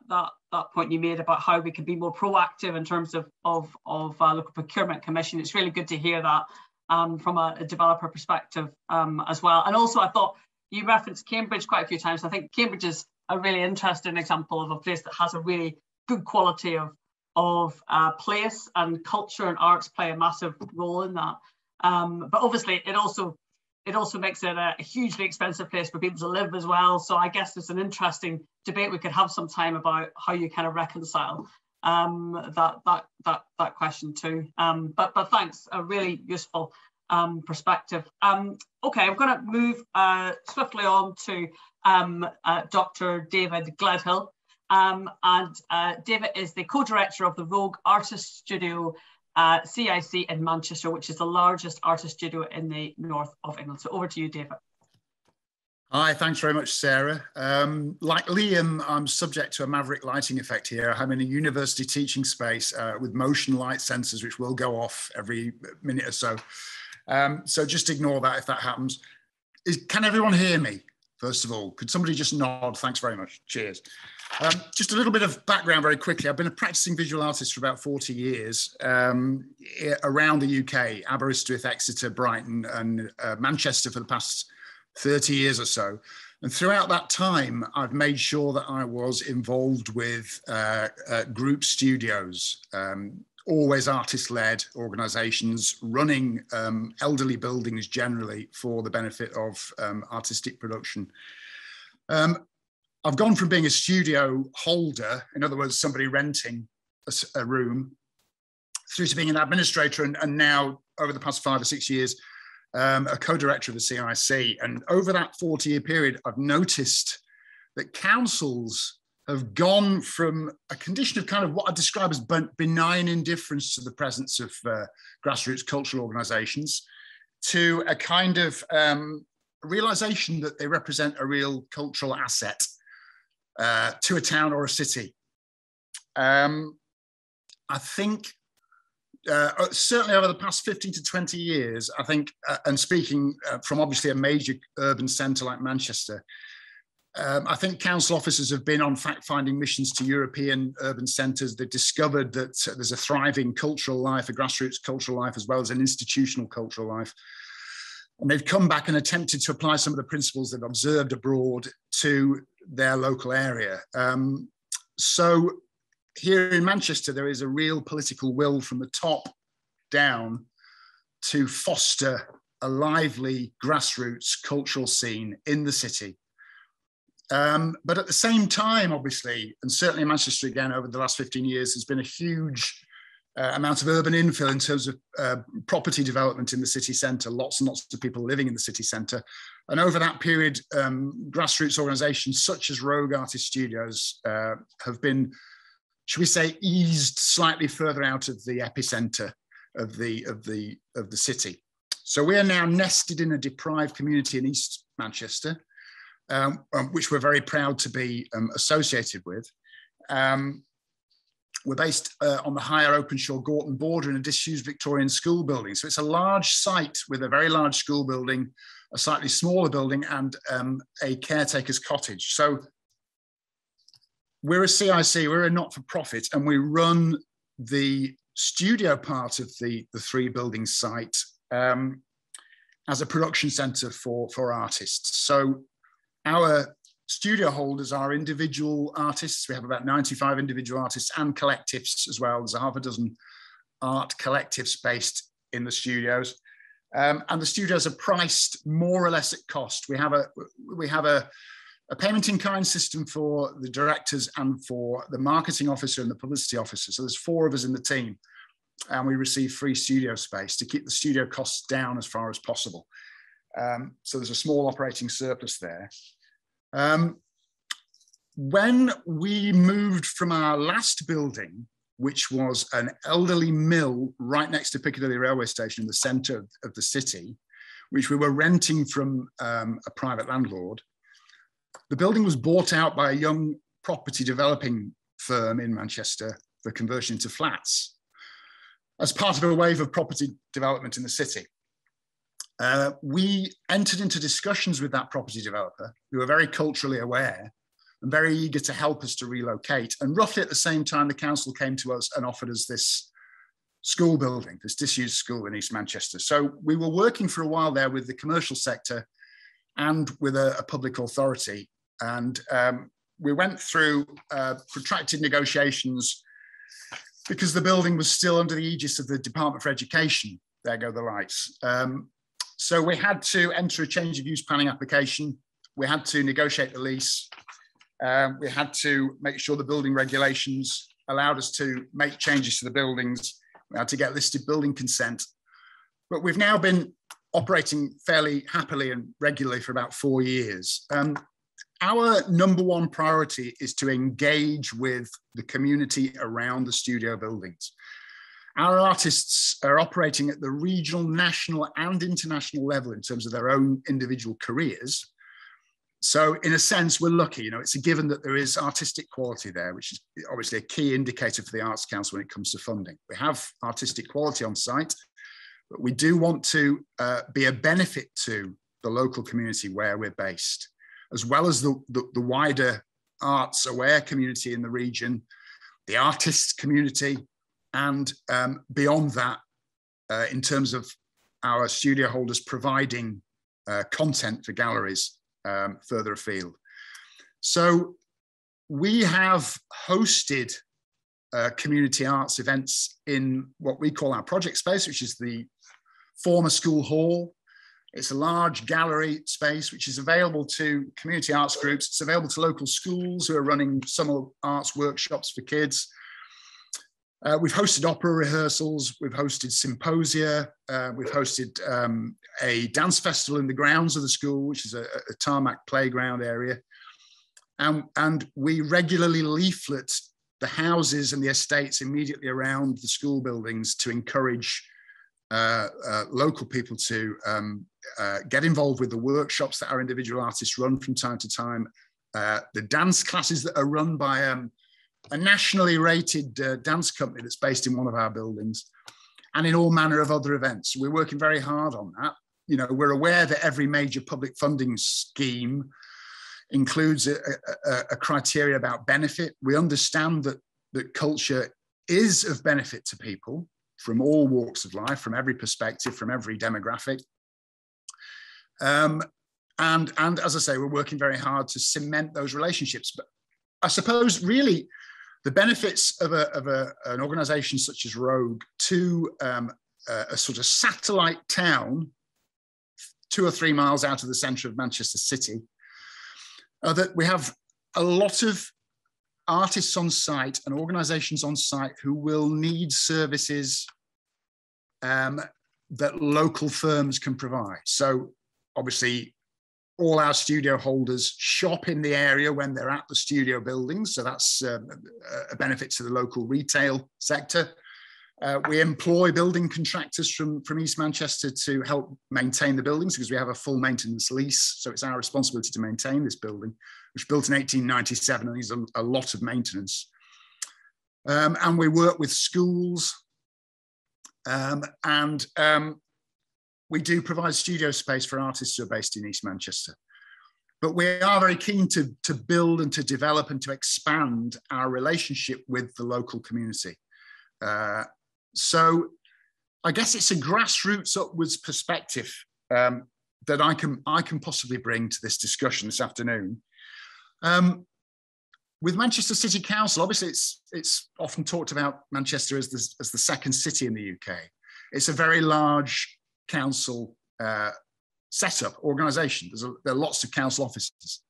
point you made about how we can be more proactive in terms of local procurement commission, it's really good to hear that from a developer perspective as well. And also, I thought you referenced Cambridge quite a few times. I think Cambridge is a really interesting example of a place that has a really good quality of place, and culture and arts play a massive role in that. But obviously, it also makes it a hugely expensive place for people to live as well. So I guess it's an interesting debate we could have some time about how you kind of reconcile that question too. But thanks, a really useful perspective. Okay, I'm going to move swiftly on to Dr. David Gledhill. And David is the co-director of the Rogue Artist Studio CIC in Manchester, which is the largest artist studio in the north of England. So over to you, David. Hi, thanks very much, Sarah. Like Liam, I'm subject to a maverick lighting effect here. I'm in a university teaching space with motion light sensors, which will go off every minute or so. So just ignore that if that happens. Can everyone hear me? First of all, could somebody just nod? Thanks very much. Cheers. Just a little bit of background very quickly. I've been a practicing visual artist for about 40 years around the UK, Aberystwyth, Exeter, Brighton and Manchester for the past 30 years or so. And throughout that time, I've made sure that I was involved with group studios, always artist-led organisations running elderly buildings generally for the benefit of artistic production. I've gone from being a studio holder, in other words, somebody renting a room, through to being an administrator and now, over the past 5 or 6 years, a co-director of the CIC. And over that 40-year period, I've noticed that councils have gone from a condition of kind of what I describe as benign indifference to the presence of grassroots cultural organisations to a kind of realisation that they represent a real cultural asset to a town or a city. I think certainly over the past 15 to 20 years, I think, and speaking from obviously a major urban centre like Manchester, I think council officers have been on fact-finding missions to European urban centres. They've discovered that there's a thriving cultural life, a grassroots cultural life, as well as an institutional cultural life. And they've come back and attempted to apply some of the principles they've observed abroad to their local area. So here in Manchester, there is a real political will from the top down to foster a lively grassroots cultural scene in the city. But at the same time, obviously, and certainly in Manchester again over the last 15 years, there's been a huge amount of urban infill in terms of property development in the city centre, lots and lots of people living in the city centre. And over that period, grassroots organisations such as Rogue Artist Studios have been, should we say, eased slightly further out of the epicentre of the city. So we are now nested in a deprived community in East Manchester, which we're very proud to be associated with. We're based on the higher Openshaw-Gorton border in a disused Victorian school building. So it's a large site with a very large school building, a slightly smaller building, and a caretaker's cottage. So we're a CIC, we're a not-for-profit, and we run the studio part of the three building site as a production centre for artists. So our studio holders are individual artists. We have about 95 individual artists and collectives as well. There's a half a dozen art collectives based in the studios. And the studios are priced more or less at cost. We have a payment in kind system for the directors and for the marketing officer and the publicity officer. So there's 4 of us in the team, and we receive free studio space to keep the studio costs down as far as possible. So there's a small operating surplus there. When we moved from our last building, which was an elderly mill right next to Piccadilly railway station in the centre of the city, which we were renting from a private landlord, the building was bought out by a young property developing firm in Manchester for conversion into flats as part of a wave of property development in the city. We entered into discussions with that property developer, who were very culturally aware and very eager to help us to relocate. And roughly at the same time, the council came to us and offered us this school building, this disused school in East Manchester. So we were working for a while there with the commercial sector and with a public authority. And we went through protracted negotiations because the building was still under the aegis of the Department for Education. There go the lights. So we had to enter a change of use planning application. We had to negotiate the lease. We had to make sure the building regulations allowed us to make changes to the buildings. We had to get listed building consent. But we've now been operating fairly happily and regularly for about 4 years. Our number one priority is to engage with the community around the studio buildings. Our artists are operating at the regional, national, and international level in terms of their own individual careers. So in a sense, we're lucky, you know, it's a given that there is artistic quality there, which is obviously a key indicator for the Arts Council when it comes to funding. We have artistic quality on site, but we do want to be a benefit to the local community where we're based, as well as the wider arts aware community in the region, the artists community, and beyond that, in terms of our studio holders providing content for galleries further afield. So we have hosted community arts events in what we call our project space, which is the former school hall. It's a large gallery space which is available to community arts groups. It's available to local schools who are running summer arts workshops for kids. We've hosted opera rehearsals, we've hosted symposia, we've hosted a dance festival in the grounds of the school, which is a tarmac playground area. And we regularly leaflet the houses and the estates immediately around the school buildings to encourage local people to get involved with the workshops that our individual artists run from time to time, the dance classes that are run by a nationally rated dance company that's based in one of our buildings, and in all manner of other events. We're working very hard on that. You know, we're aware that every major public funding scheme includes a criteria about benefit. We understand that culture is of benefit to people from all walks of life, from every perspective, from every demographic. And as I say, we're working very hard to cement those relationships. But I suppose really the benefits of an organisation such as Rogue to a sort of satellite town 2 or 3 miles out of the centre of Manchester City are that we have a lot of artists on site and organisations on site who will need services that local firms can provide. So obviously, all our studio holders shop in the area when they're at the studio buildings. So that's a benefit to the local retail sector. We employ building contractors from East Manchester to help maintain the buildings because we have a full maintenance lease. So it's our responsibility to maintain this building, which was built in 1897 and needs a lot of maintenance. And we work with schools we do provide studio space for artists who are based in East Manchester. But we are very keen to build and to develop and to expand our relationship with the local community. So I guess it's a grassroots upwards perspective that I can possibly bring to this discussion this afternoon. With Manchester City Council, obviously it's often talked about Manchester as the second city in the UK. It's a very large council setup, organisation. There are lots of council offices.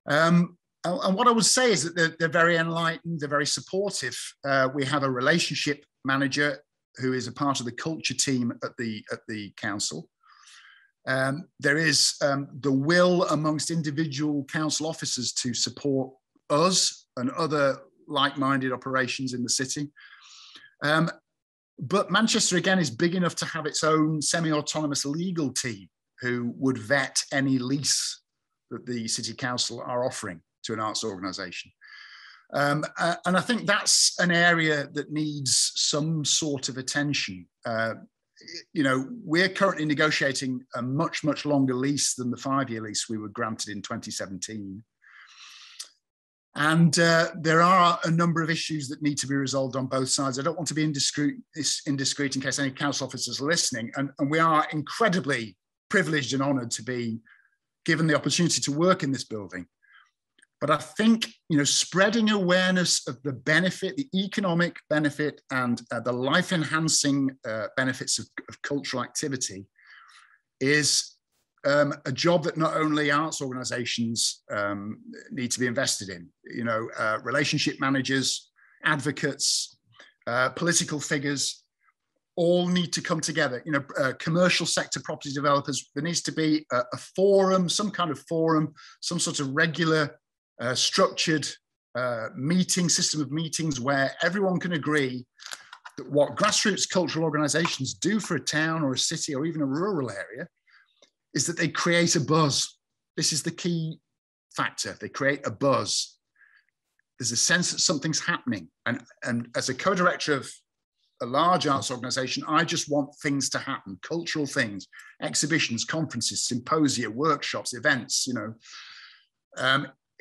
And what I would say is that they're very enlightened, they're very supportive. We have a relationship manager who is a part of the culture team at the council. There is the will amongst individual council officers to support us and other like-minded operations in the city. But Manchester, again, is big enough to have its own semi-autonomous legal team who would vet any lease that the city council are offering to an arts organisation. And I think that's an area that needs some sort of attention. You know, we're currently negotiating a much, much longer lease than the 5-year lease we were granted in 2017. And there are a number of issues that need to be resolved on both sides. I don't want to be indiscreet in case any council officers are listening. And we are incredibly privileged and honoured to be given the opportunity to work in this building. But I think, you know, spreading awareness of the benefit, the economic benefit and the life-enhancing benefits of cultural activity is a job that not only arts organisations need to be invested in. You know, relationship managers, advocates, political figures, all need to come together. You know, commercial sector property developers, there needs to be a forum, some kind of forum, some sort of regular structured system of meetings where everyone can agree that what grassroots cultural organisations do for a town or a city or even a rural area is that they create a buzz. This is the key factor. They create a buzz. There's a sense that something's happening. And as a co-director of a large arts organisation, I just want things to happen, cultural things, exhibitions, conferences, symposia, workshops, events, you know.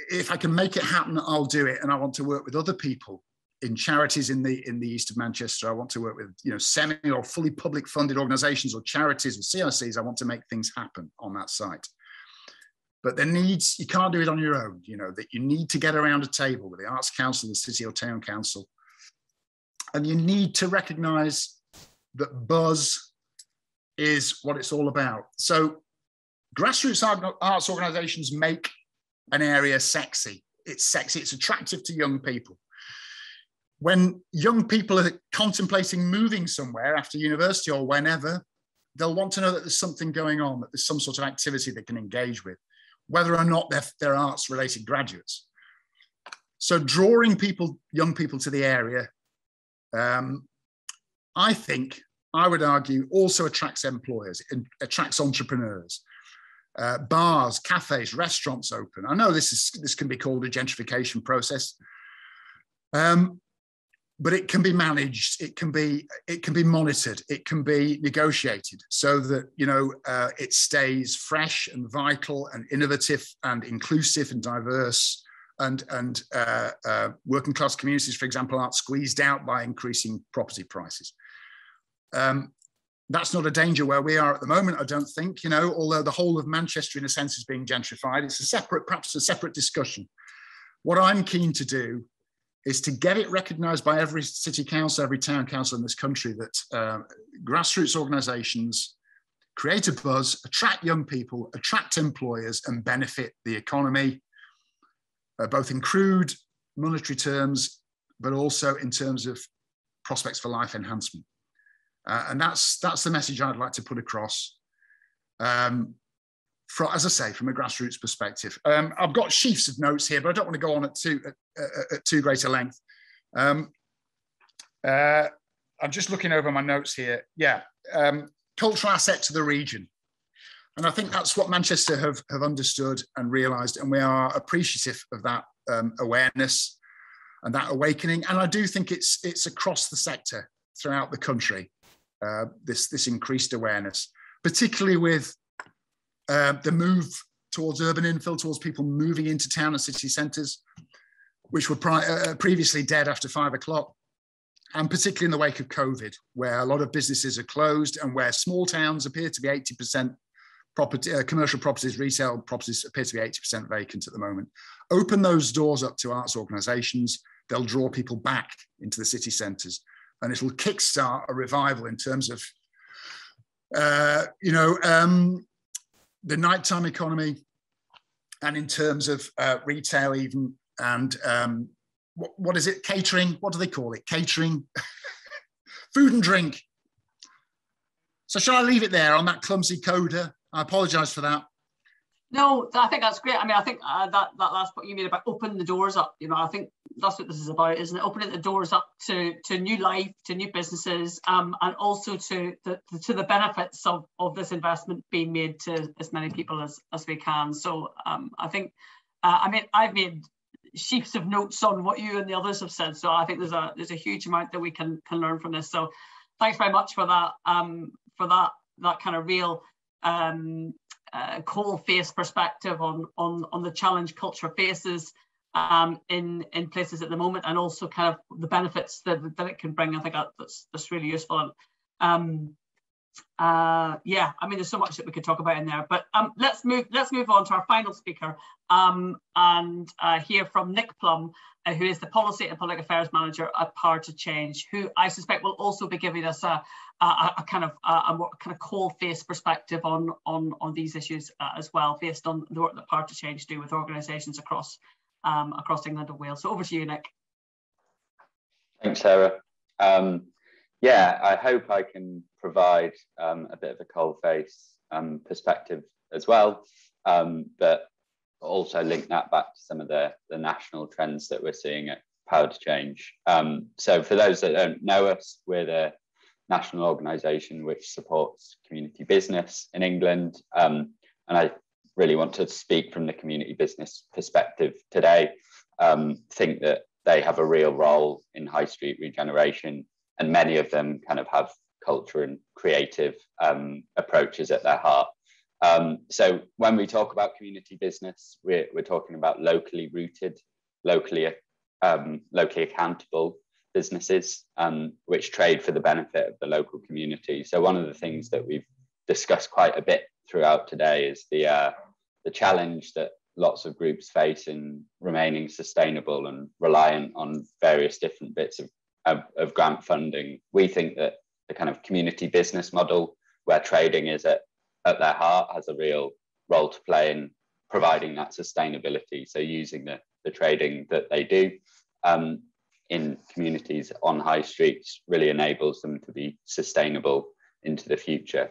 If I can make it happen, I'll do it. And I want to work with other people in charities in the east of Manchester. I want to work with, you know, semi or fully public funded organisations or charities or CRCs. I want to make things happen on that site. But there needs, you can't do it on your own, you know, that you need to get around a table with the Arts Council, the City or Town Council. And you need to recognise that buzz is what it's all about. So grassroots arts organisations make an area sexy. It's sexy, it's attractive to young people. When young people are contemplating moving somewhere after university or whenever, they'll want to know that there's something going on, that there's some sort of activity they can engage with, whether or not they're arts-related graduates. So drawing young people to the area, I think, I would argue, also attracts employers, it attracts entrepreneurs. Bars, cafes, restaurants open. I know this can be called a gentrification process, but it can be managed. It can be monitored. It can be negotiated so that, you know, it stays fresh and vital and innovative and inclusive and diverse. And working class communities, for example, aren't squeezed out by increasing property prices. That's not a danger where we are at the moment, I don't think, you know, although the whole of Manchester in a sense is being gentrified. It's perhaps a separate discussion. What I'm keen to do is to get it recognised by every city council, every town council in this country that grassroots organisations create a buzz, attract young people, attract employers and benefit the economy, both in crude monetary terms, but also in terms of prospects for life enhancement. And that's the message I'd like to put across, as I say, from a grassroots perspective. I've got sheafs of notes here, but I don't want to go on at too great a length. I'm just looking over my notes here. Yeah, cultural asset to the region. And I think that's what Manchester have understood and realised, and we are appreciative of that awareness and that awakening. And I do think it's across the sector throughout the country. This increased awareness, particularly with the move towards urban infill, towards people moving into town and city centres, which were previously dead after 5 o'clock, and particularly in the wake of COVID, where a lot of businesses are closed and where small towns appear to be 80% property, commercial properties, retail properties appear to be 80% vacant at the moment. Open those doors up to arts organisations, they'll draw people back into the city centres. And it'll kickstart a revival in terms of, the nighttime economy, and in terms of retail even, and what is it? Catering? What do they call it? Catering, food and drink. So shall I leave it there on that clumsy coda? I apologise for that. No, I think that's great. I mean, I think that last point you made about opening the doors up, I think that's what this is about, isn't it? Opening the doors up to new life, to new businesses, and also to the benefits of this investment being made to as many people as we can. So I think, I mean, I've made sheets of notes on what you and the others have said. So I think there's a huge amount that we can learn from this. So thanks very much for that kind of real cold face perspective on the challenge culture faces in places at the moment, and also kind of the benefits that it can bring. I think that's really useful. Yeah, I mean, there's so much that we could talk about in there, but let's move on to our final speaker and hear from Nick Plumb, who is the Policy and Public Affairs Manager at Power to Change, who I suspect will also be giving us a kind of cold face perspective on these issues as well, based on the work that Power to Change do with organisations across England and Wales. So over to you, Nick. Thanks, Sarah. Yeah, I hope I can provide a bit of a cold face perspective as well, but also link that back to some of the national trends that we're seeing at Power to Change. So for those that don't know us, we're the national organisation which supports community business in England. And I really want to speak from the community business perspective today. Think that they have a real role in high street regeneration, and many of them kind of have culture and creative approaches at their heart. So when we talk about community business, we're talking about locally rooted, locally accountable businesses, which trade for the benefit of the local community. So one of the things that we've discussed quite a bit throughout today is the challenge that lots of groups face in remaining sustainable and reliant on various different bits of grant funding. We think that the kind of community business model where trading is at their heart has a real role to play in providing that sustainability. So using the trading that they do in communities on high streets really enables them to be sustainable into the future.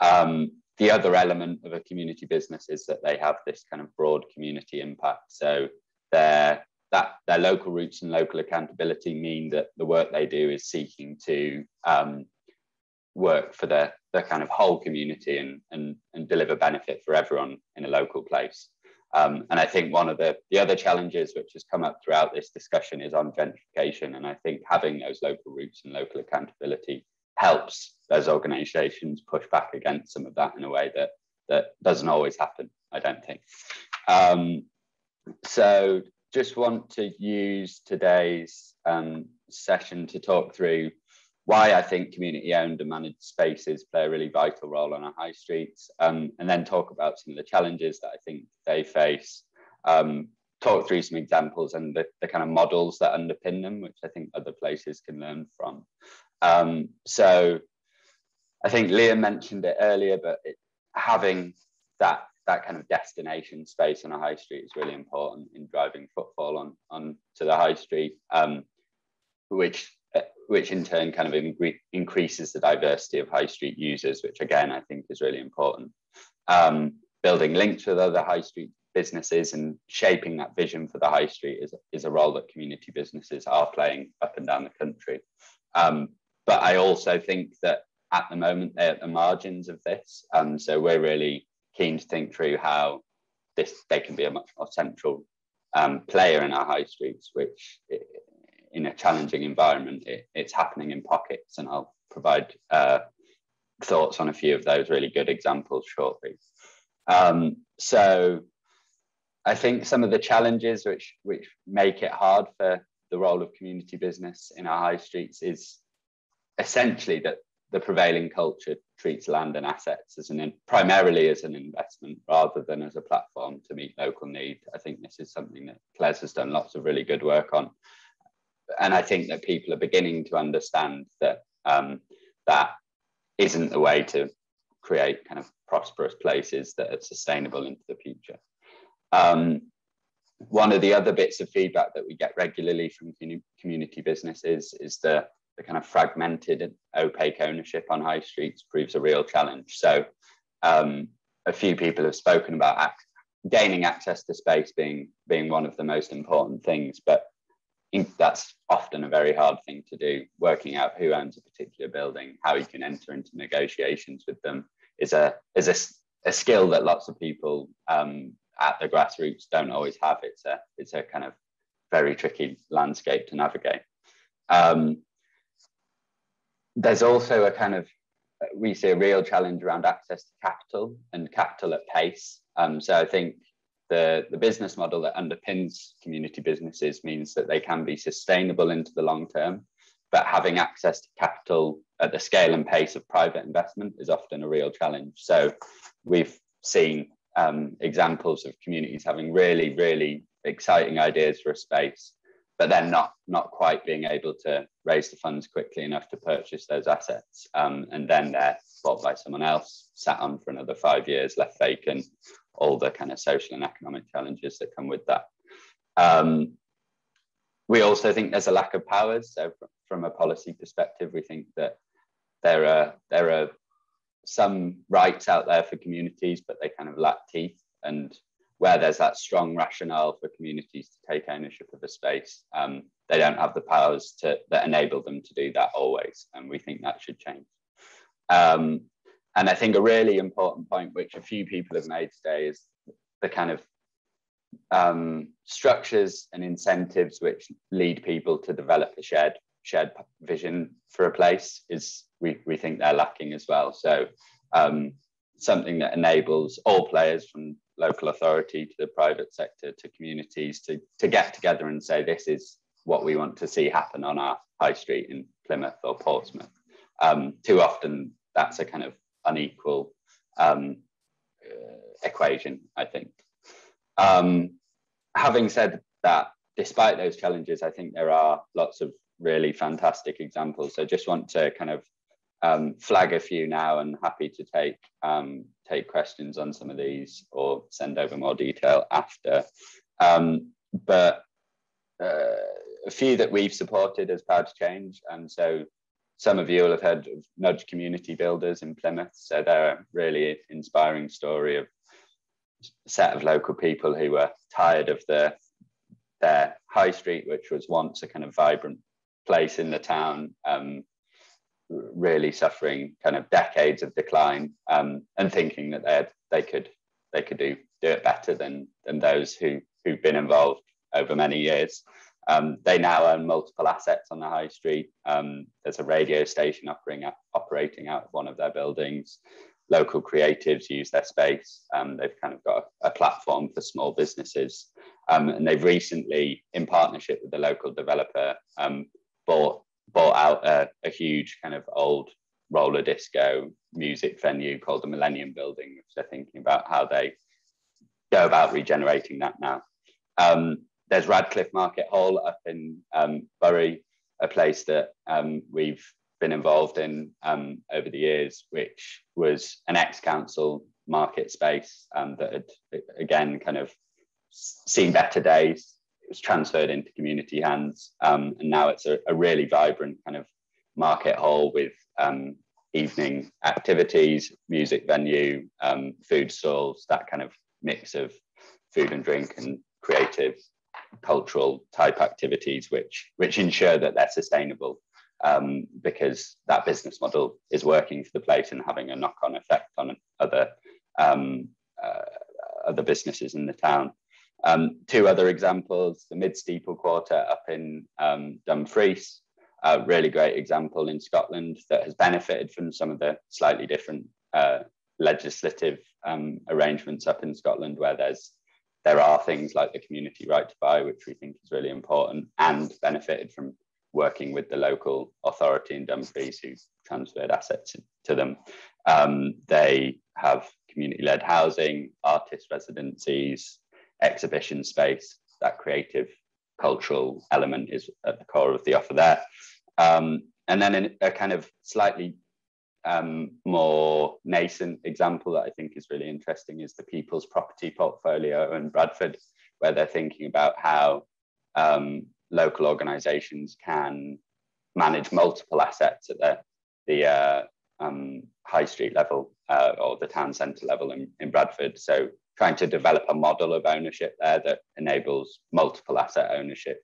The other element of a community business is that they have this kind of broad community impact. So their local roots and local accountability mean that the work they do is seeking to work for the kind of whole community and deliver benefit for everyone in a local place. And I think one of the other challenges which has come up throughout this discussion is on gentrification. And I think having those local roots and local accountability helps those organisations push back against some of that in a way that doesn't always happen, I don't think. So just want to use today's session to talk through why I think community-owned and managed spaces play a really vital role on our high streets, and then talk about some of the challenges that I think they face, talk through some examples and the kind of models that underpin them, which I think other places can learn from. So I think Liam mentioned it earlier, but having that kind of destination space on a high street is really important in driving footfall on to the high street, which in turn kind of increases the diversity of high street users, which again I think is really important. Building links with other high street businesses and shaping that vision for the high street is a role that community businesses are playing up and down the country. But I also think that at the moment they're at the margins of this, so we're really keen to think through how they can be a much more central player in our high streets, which in a challenging environment, it's happening in pockets, and I'll provide thoughts on a few of those really good examples shortly. So I think some of the challenges which make it hard for the role of community business in our high streets is essentially that the prevailing culture treats land and assets primarily as an investment rather than as a platform to meet local need. I think this is something that CLES has done lots of really good work on. And I think that people are beginning to understand that that isn't the way to create kind of prosperous places that are sustainable into the future. One of the other bits of feedback that we get regularly from community businesses is the kind of fragmented and opaque ownership on high streets proves a real challenge. So a few people have spoken about gaining access to space being one of the most important things, but that's often a very hard thing to do. Working out who owns a particular building, how you can enter into negotiations with them is a skill that lots of people at the grassroots don't always have. It's a kind of very tricky landscape to navigate. There's also we see a real challenge around access to capital and capital at pace. So I think the business model that underpins community businesses means that they can be sustainable into the long term, but having access to capital at the scale and pace of private investment is often a real challenge. So we've seen examples of communities having really, really exciting ideas for a space, but then not quite being able to raise the funds quickly enough to purchase those assets. And then they're bought by someone else, sat on for another 5 years, left vacant, all the kind of social and economic challenges that come with that. We also think there's a lack of powers. So from a policy perspective, we think that there are some rights out there for communities, but they kind of lack teeth. And where there's that strong rationale for communities to take ownership of a space, they don't have the powers that enable them to do that always. And we think that should change. And I think a really important point, which a few people have made today, is the kind of structures and incentives which lead people to develop a shared vision for a place we think they're lacking as well. So something that enables all players, from local authority to the private sector to communities, to get together and say, this is what we want to see happen on our high street in Plymouth or Portsmouth. Too often that's a kind of unequal equation, I think. Having said that, despite those challenges, I think there are lots of really fantastic examples. So just want to kind of flag a few now, and happy to take questions on some of these or send over more detail after. But a few that we've supported as part of Change, and so some of you will have heard of Nudge Community Builders in Plymouth. So they're a really inspiring story of a set of local people who were tired of their high street, which was once a kind of vibrant place in the town, really suffering kind of decades of decline, and thinking that they could do it better than those who've been involved over many years. They now own multiple assets on the high street. There's a radio station operating out of one of their buildings. Local creatives use their space. They've kind of got a platform for small businesses. And they've recently, in partnership with the local developer, bought out a huge kind of old roller disco music venue called the Millennium Building, which they're thinking about how they go about regenerating that now. There's Radcliffe Market Hall up in Bury, a place that we've been involved in over the years, which was an ex-council market space that had, again, kind of seen better days. It was transferred into community hands, and now it's a really vibrant kind of market hall with evening activities, music venue, food stalls, that kind of mix of food and drink and creative cultural type activities, which ensure that they're sustainable, because that business model is working for the place and having a knock-on effect on other businesses in the town. Two other examples: the Mid-Steeple Quarter up in Dumfries, a really great example in Scotland that has benefited from some of the slightly different legislative arrangements up in Scotland, where there are things like the community right to buy, which we think is really important, and benefited from working with the local authority in Dumfries, who transferred assets to them. They have community-led housing, artist residencies, exhibition space. That creative cultural element is at the core of the offer there. And then in a kind of slightly more nascent example that I think is really interesting is the People's Property Portfolio in Bradford, where they're thinking about how local organisations can manage multiple assets at the high street level or the town centre level in Bradford. So trying to develop a model of ownership there that enables multiple asset ownership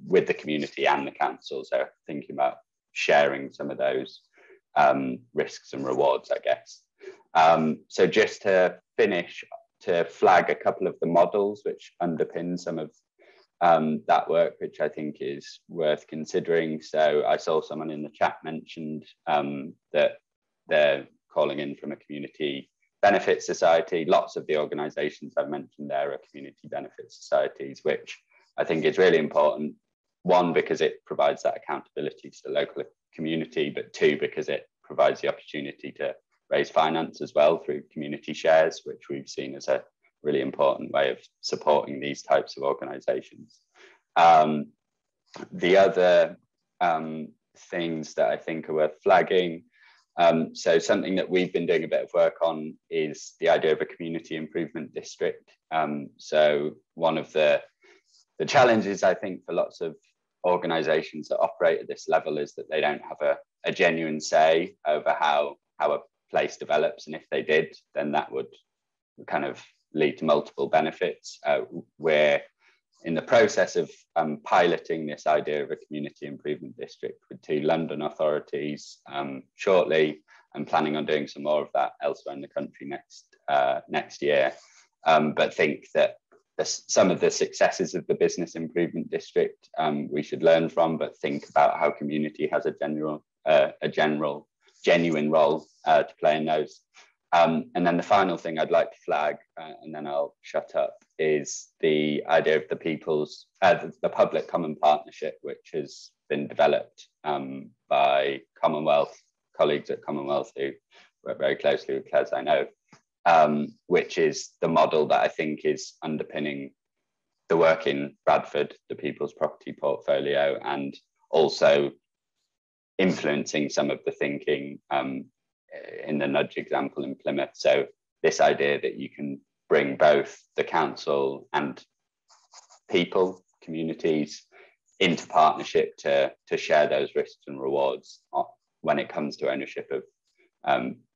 with the community and the council. So thinking about sharing some of those risks and rewards, I guess. So just to finish, to flag a couple of the models which underpin some of that work, which I think is worth considering. So I saw someone in the chat mentioned that they're calling in from a community benefit society. Lots of the organisations I've mentioned there are community benefit societies, which I think is really important. One, because it provides that accountability to the local community, but two, because it provides the opportunity to raise finance as well through community shares, which we've seen as a really important way of supporting these types of organisations. The other things that I think are worth flagging, so something that we've been doing a bit of work on is the idea of a community improvement district. So one of the challenges, I think, for lots of organisations that operate at this level is that they don't have a genuine say over how a place develops, and if they did, then that would kind of lead to multiple benefits. We're in the process of piloting this idea of a community improvement district with 2 London authorities shortly, and planning on doing some more of that elsewhere in the country next year. But think that some of the successes of the business improvement district we should learn from, but think about how community has a genuine role to play in those. And then the final thing I'd like to flag, and then I'll shut up, is the idea of the public common partnership, which has been developed by Commonwealth, colleagues at Commonwealth who work very closely with CLES, I know, which is the model that I think is underpinning the work in Bradford, the People's Property Portfolio, and also influencing some of the thinking in the nudge example in Plymouth. So this idea that you can bring both the council and people, communities, into partnership to share those risks and rewards when it comes to ownership of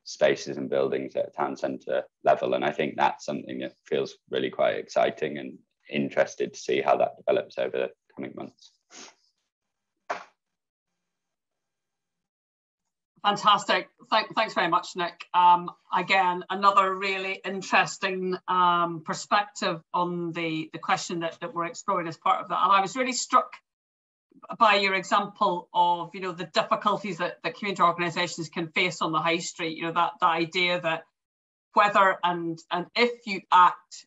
spaces and buildings at a town centre level. And I think that's something that feels really quite exciting, and interested to see how that develops over the coming months. Fantastic. Thanks very much, Nick. Again, another really interesting perspective on the question that we're exploring as part of that. And I was really struck by your example of, the difficulties that community organisations can face on the high street. That idea that whether and if you act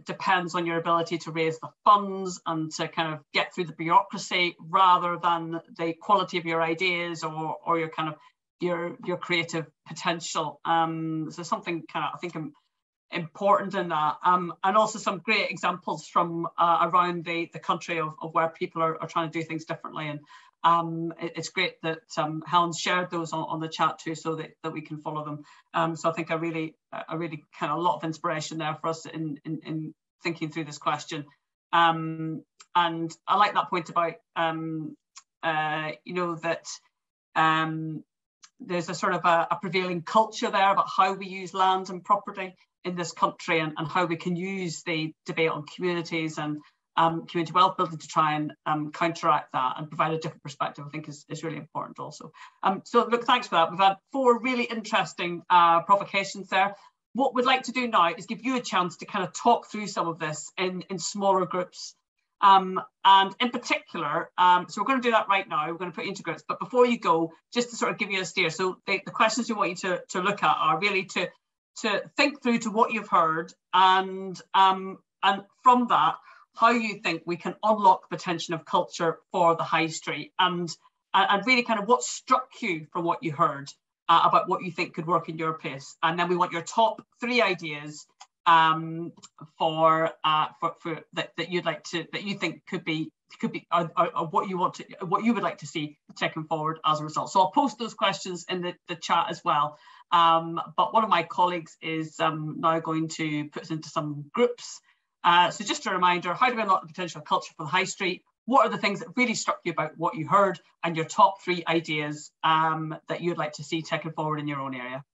depends on your ability to raise the funds and to kind of get through the bureaucracy, rather than the quality of your ideas or your kind of your creative potential. So something kind of, I think, important in that, and also some great examples from around the country of where people are trying to do things differently. And it's great that Helen shared those on the chat too, so that we can follow them. So I think a really kind of a lot of inspiration there for us in thinking through this question. And I like that point about that there's a sort of a prevailing culture there about how we use land and property in this country, and how we can use the debate on communities and community wealth building to try and counteract that and provide a different perspective. I think is really important also. So look, thanks for that. We've had 4 really interesting provocations there. What we'd like to do now is give you a chance to kind of talk through some of this in smaller groups. And in particular, so we're going to do that right now. We're going to put you into groups, but before you go, just to sort of give you a steer. So the questions we want you to look at are really to think through to what you've heard, and from that, how you think we can unlock the potential of culture for the high street, and really kind of what struck you from what you heard about what you think could work in your place. And then we want your top 3 ideas for that you'd like to, that you think could be what you would like to see taken forward as a result. So I'll post those questions in the chat as well. But one of my colleagues is now going to put us into some groups. So just a reminder, how do we unlock the potential of culture for the high street? what are the things that really struck you about what you heard, and your top 3 ideas that you'd like to see taken forward in your own area.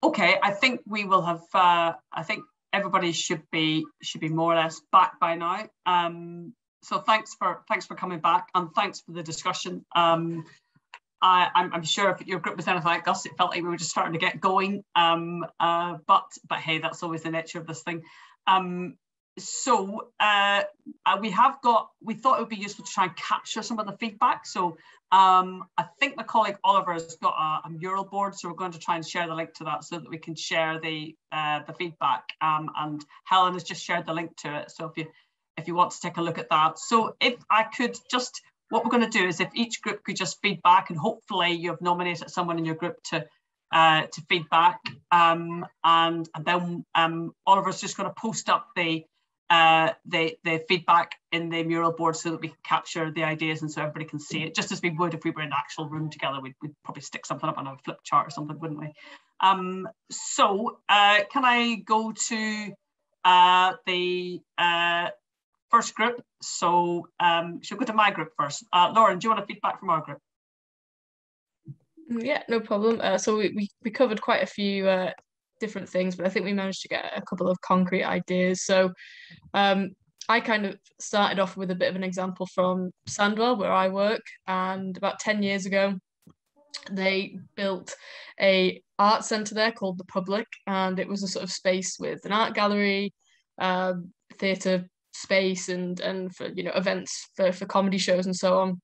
Okay, I think we will have. I think everybody should be more or less back by now. So thanks for coming back, and thanks for the discussion. I'm sure if your group was anything like us, it felt like we were just starting to get going. But hey, that's always the nature of this thing. So we thought it would be useful to try and capture some of the feedback. So I think my colleague Oliver has got a mural board, so we're going to try and share the link to that so that we can share the feedback. And Helen has just shared the link to it. So if you want to take a look at that. So if I could just, what we're going to do is if each group could just feedback, and hopefully you've nominated someone in your group to feedback, and then Oliver's just going to post up the feedback in the mural board so that we can capture the ideas and so everybody can see it, just as we would if we were in an actual room together. We'd probably stick something up on a flip chart or something, wouldn't we? So can I go to the first group? So she'll go to my group first. Lauren, do you want to feedback from our group? Yeah, no problem. So we covered quite a few different things, but I think we managed to get a couple of concrete ideas. So I kind of started off with a bit of an example from Sandwell, where I work, and about 10 years ago, they built a art centre there called The Public, and it was a sort of space with an art gallery, theatre space, and for events for comedy shows and so on.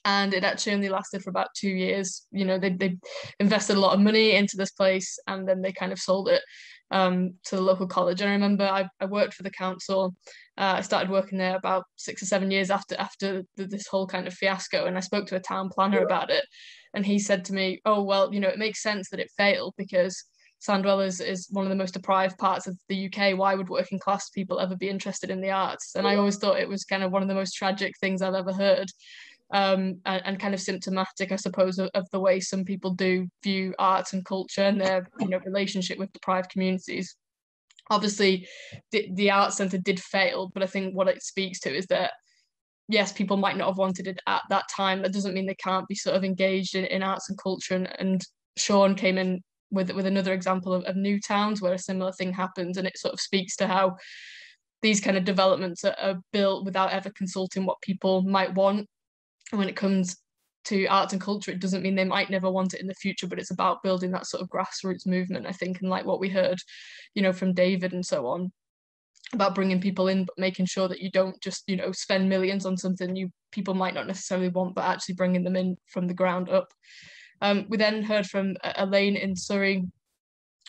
And it actually only lasted for about 2 years. They invested a lot of money into this place, and then they kind of sold it to the local college. And I remember I worked for the council. I started working there about 6 or 7 years after this whole kind of fiasco, and I spoke to a town planner about it, and he said to me, oh, well, it makes sense that it failed because Sandwell is one of the most deprived parts of the UK. Why would working class people ever be interested in the arts? And I always thought it was kind of one of the most tragic things I've ever heard. And kind of symptomatic, I suppose, of the way some people do view arts and culture and their relationship with deprived communities. Obviously, the arts centre did fail, but I think what it speaks to is that, yes, people might not have wanted it at that time. That doesn't mean they can't be sort of engaged in arts and culture. And Sean came in with another example of new towns where a similar thing happened, and it sort of speaks to how these kind of developments are built without ever consulting what people might want. And when it comes to arts and culture, it doesn't mean they might never want it in the future, but it's about building that sort of grassroots movement, I think, and like what we heard, from David and so on, about bringing people in, but making sure that you don't just, spend millions on something people might not necessarily want, but actually bringing them in from the ground up. We then heard from Elaine in Surrey,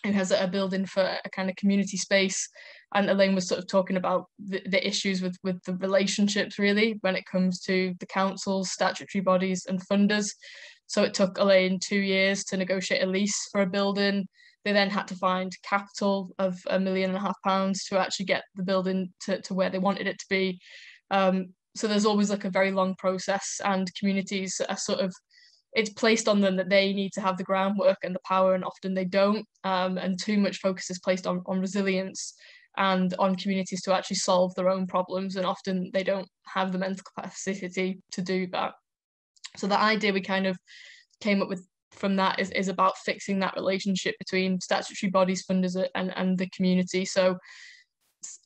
who has a building for a kind of community space, and Elaine was sort of talking about the issues with the relationships, really, when it comes to the councils, statutory bodies and funders. So it took Elaine 2 years to negotiate a lease for a building. They then had to find capital of £1.5 million to actually get the building to where they wanted it to be. So there's always like a very long process, and communities are sort of, it's placed on them that they need to have the groundwork and the power, and often they don't. And too much focus is placed on resilience and on communities to actually solve their own problems, and often they don't have the mental capacity to do that. So the idea we kind of came up with from that is about fixing that relationship between statutory bodies, funders and the community. So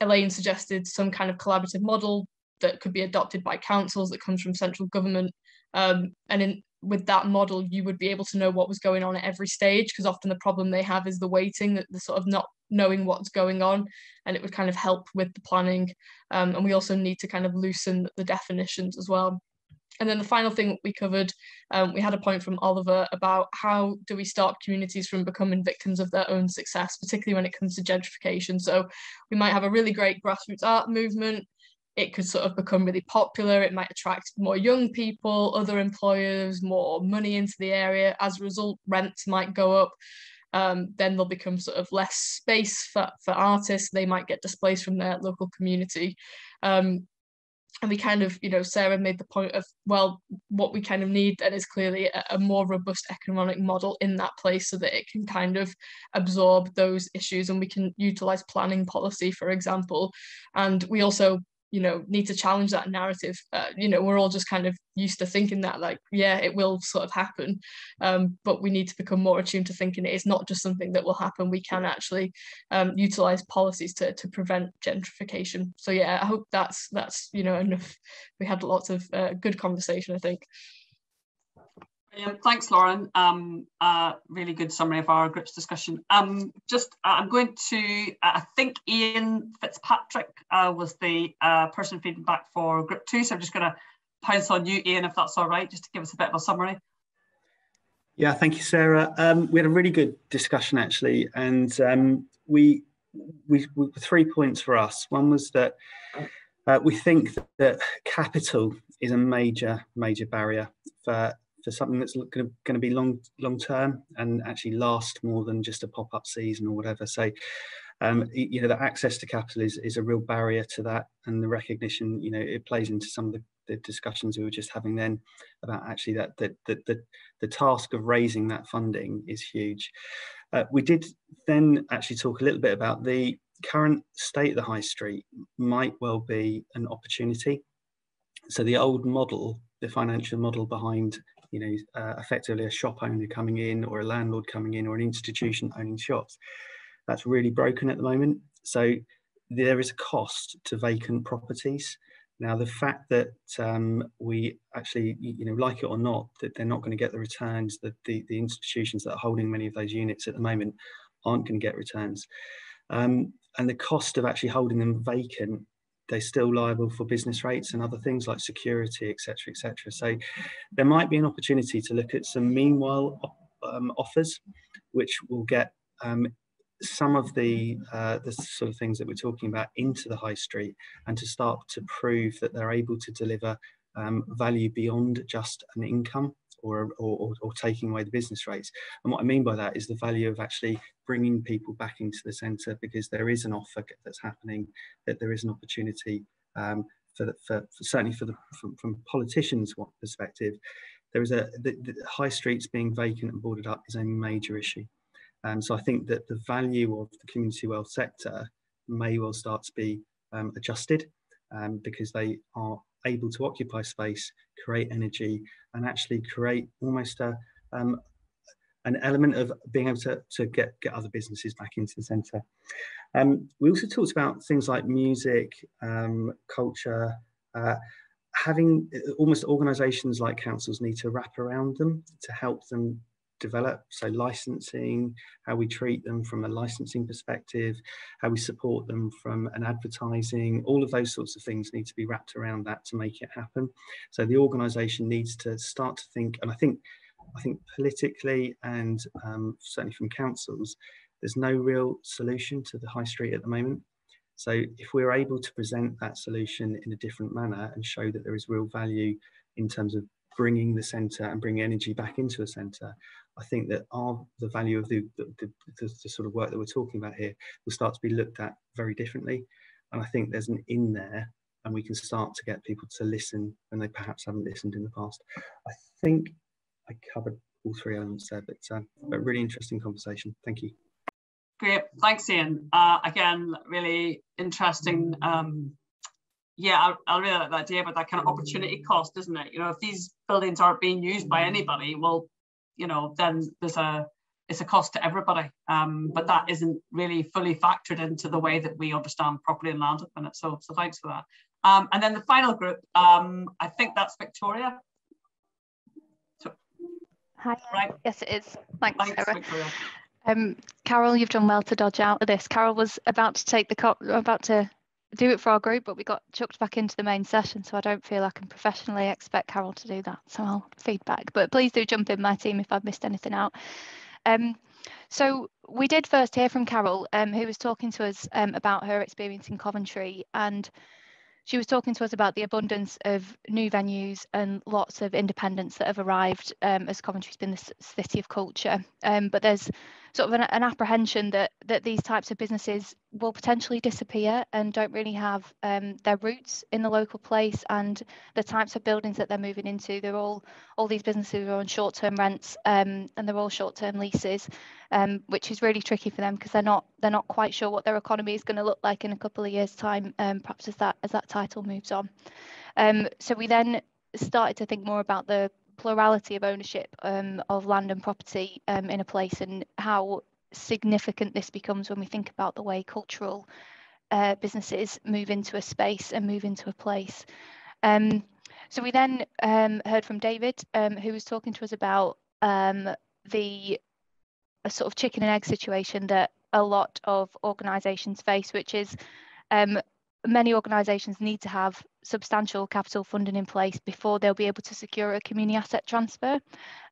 Elaine suggested some kind of collaborative model that could be adopted by councils that comes from central government. With that model, you would be able to know what was going on at every stage, because often the problem they have is the waiting, that the sort of not knowing what's going on, and it would kind of help with the planning. And we also need to kind of loosen the definitions as well. And then the final thing we covered, we had a point from Oliver about how do we stop communities from becoming victims of their own success, particularly when it comes to gentrification. So we might have a really great grassroots art movement. It could sort of become really popular. It might attract more young people, other employers, more money into the area. As a result, rents might go up. Then there'll become sort of less space for artists. They might get displaced from their local community. And we kind of, Sarah made the point of, well, what we kind of need then is clearly a more robust economic model in that place so that it can kind of absorb those issues, and we can utilize planning policy, for example. And we also, need to challenge that narrative. We're all just kind of used to thinking that, like, yeah, it will sort of happen. But we need to become more attuned to thinking it is not just something that will happen. We can actually utilize policies to prevent gentrification. So yeah, I hope that's enough. We had lots of good conversation, I think. Thanks, Lauren. Really good summary of our group's discussion. I'm going to, I think Ian Fitzpatrick was the person feeding back for group 2. So I'm just going to pounce on you, Ian, if that's all right, just to give us a bit of a summary. Yeah, thank you, Sarah. We had a really good discussion, actually. And we 3 points for us. One was that we think that capital is a major barrier for something that's going to be long term and actually last more than just a pop-up season or whatever. So the access to capital is a real barrier to that, and the recognition, it plays into some of the discussions we were just having then about actually that the task of raising that funding is huge. We did then actually talk a little bit about the current state of the high street might well be an opportunity. So the old model, the financial model behind effectively a shop owner coming in, or a landlord coming in, or an institution owning shops, that's really broken at the moment. So there is a cost to vacant properties. Now, the fact that we actually, like it or not, that they're not going to get the returns, that the institutions that are holding many of those units at the moment aren't going to get returns. And the cost of actually holding them vacant, they're still liable for business rates and other things like security, etc., etc. So there might be an opportunity to look at some meanwhile offers, which will get some of the sort of things that we're talking about into the high street, and to start to prove that they're able to deliver value beyond just an income or taking away the business rates. And what I mean by that is the value of actually bringing people back into the centre, because there is an offer that's happening, that there is an opportunity certainly from politicians' perspective. There is the high streets being vacant and boarded up is a major issue. So I think that the value of the community wealth sector may well start to be adjusted, because they are able to occupy space, create energy, and actually create almost an element of being able to get other businesses back into the centre. We also talked about things like music, culture, having almost organisations like councils need to wrap around them to help them develop. So licensing, how we treat them from a licensing perspective, how we support them from an advertising, all of those sorts of things need to be wrapped around that to make it happen. So the organisation needs to start to think, and I think politically and certainly from councils, there's no real solution to the high street at the moment. So if we're able to present that solution in a different manner and show that there is real value in terms of bringing the centre and bringing energy back into a centre, I think that the value of the sort of work that we're talking about here will start to be looked at very differently. And I think there's an in there, and we can start to get people to listen when they perhaps haven't listened in the past. I think I covered all three elements there, but really interesting conversation. Thank you. Great, thanks, Ian. Again, really interesting. Yeah, I really like the idea about that kind of opportunity cost, isn't it? If these buildings aren't being used by anybody, well, then it's a cost to everybody. But that isn't really fully factored into the way that we understand property and land at the minute. So thanks for that. And then the final group, I think that's Victoria. Hi. Right. Yes, it is. Thanks, Sarah. Victoria. Carol, you've done well to dodge out of this. Carol was about to do it for our group, but we got chucked back into the main session, so I don't feel I can professionally expect Carol to do that. So I'll feedback, but please do jump in, my team, if I've missed anything out. So we did first hear from Carol, who was talking to us about her experience in Coventry, and she was talking to us about the abundance of new venues and lots of independents that have arrived as Coventry's been the city of culture. But there's sort of an apprehension that these types of businesses will potentially disappear and don't really have their roots in the local place, and the types of buildings that they're moving into, they're all these businesses are on short-term rents, and they're all short-term leases, which is really tricky for them because they're not quite sure what their economy is going to look like in a couple of years' time, perhaps as that title moves on. So we then started to think more about the plurality of ownership of land and property in a place, and how significant this becomes when we think about the way cultural businesses move into a space and move into a place. So we then heard from David, who was talking to us about a sort of chicken and egg situation that a lot of organisations face, which is many organisations need to have substantial capital funding in place before they'll be able to secure a community asset transfer.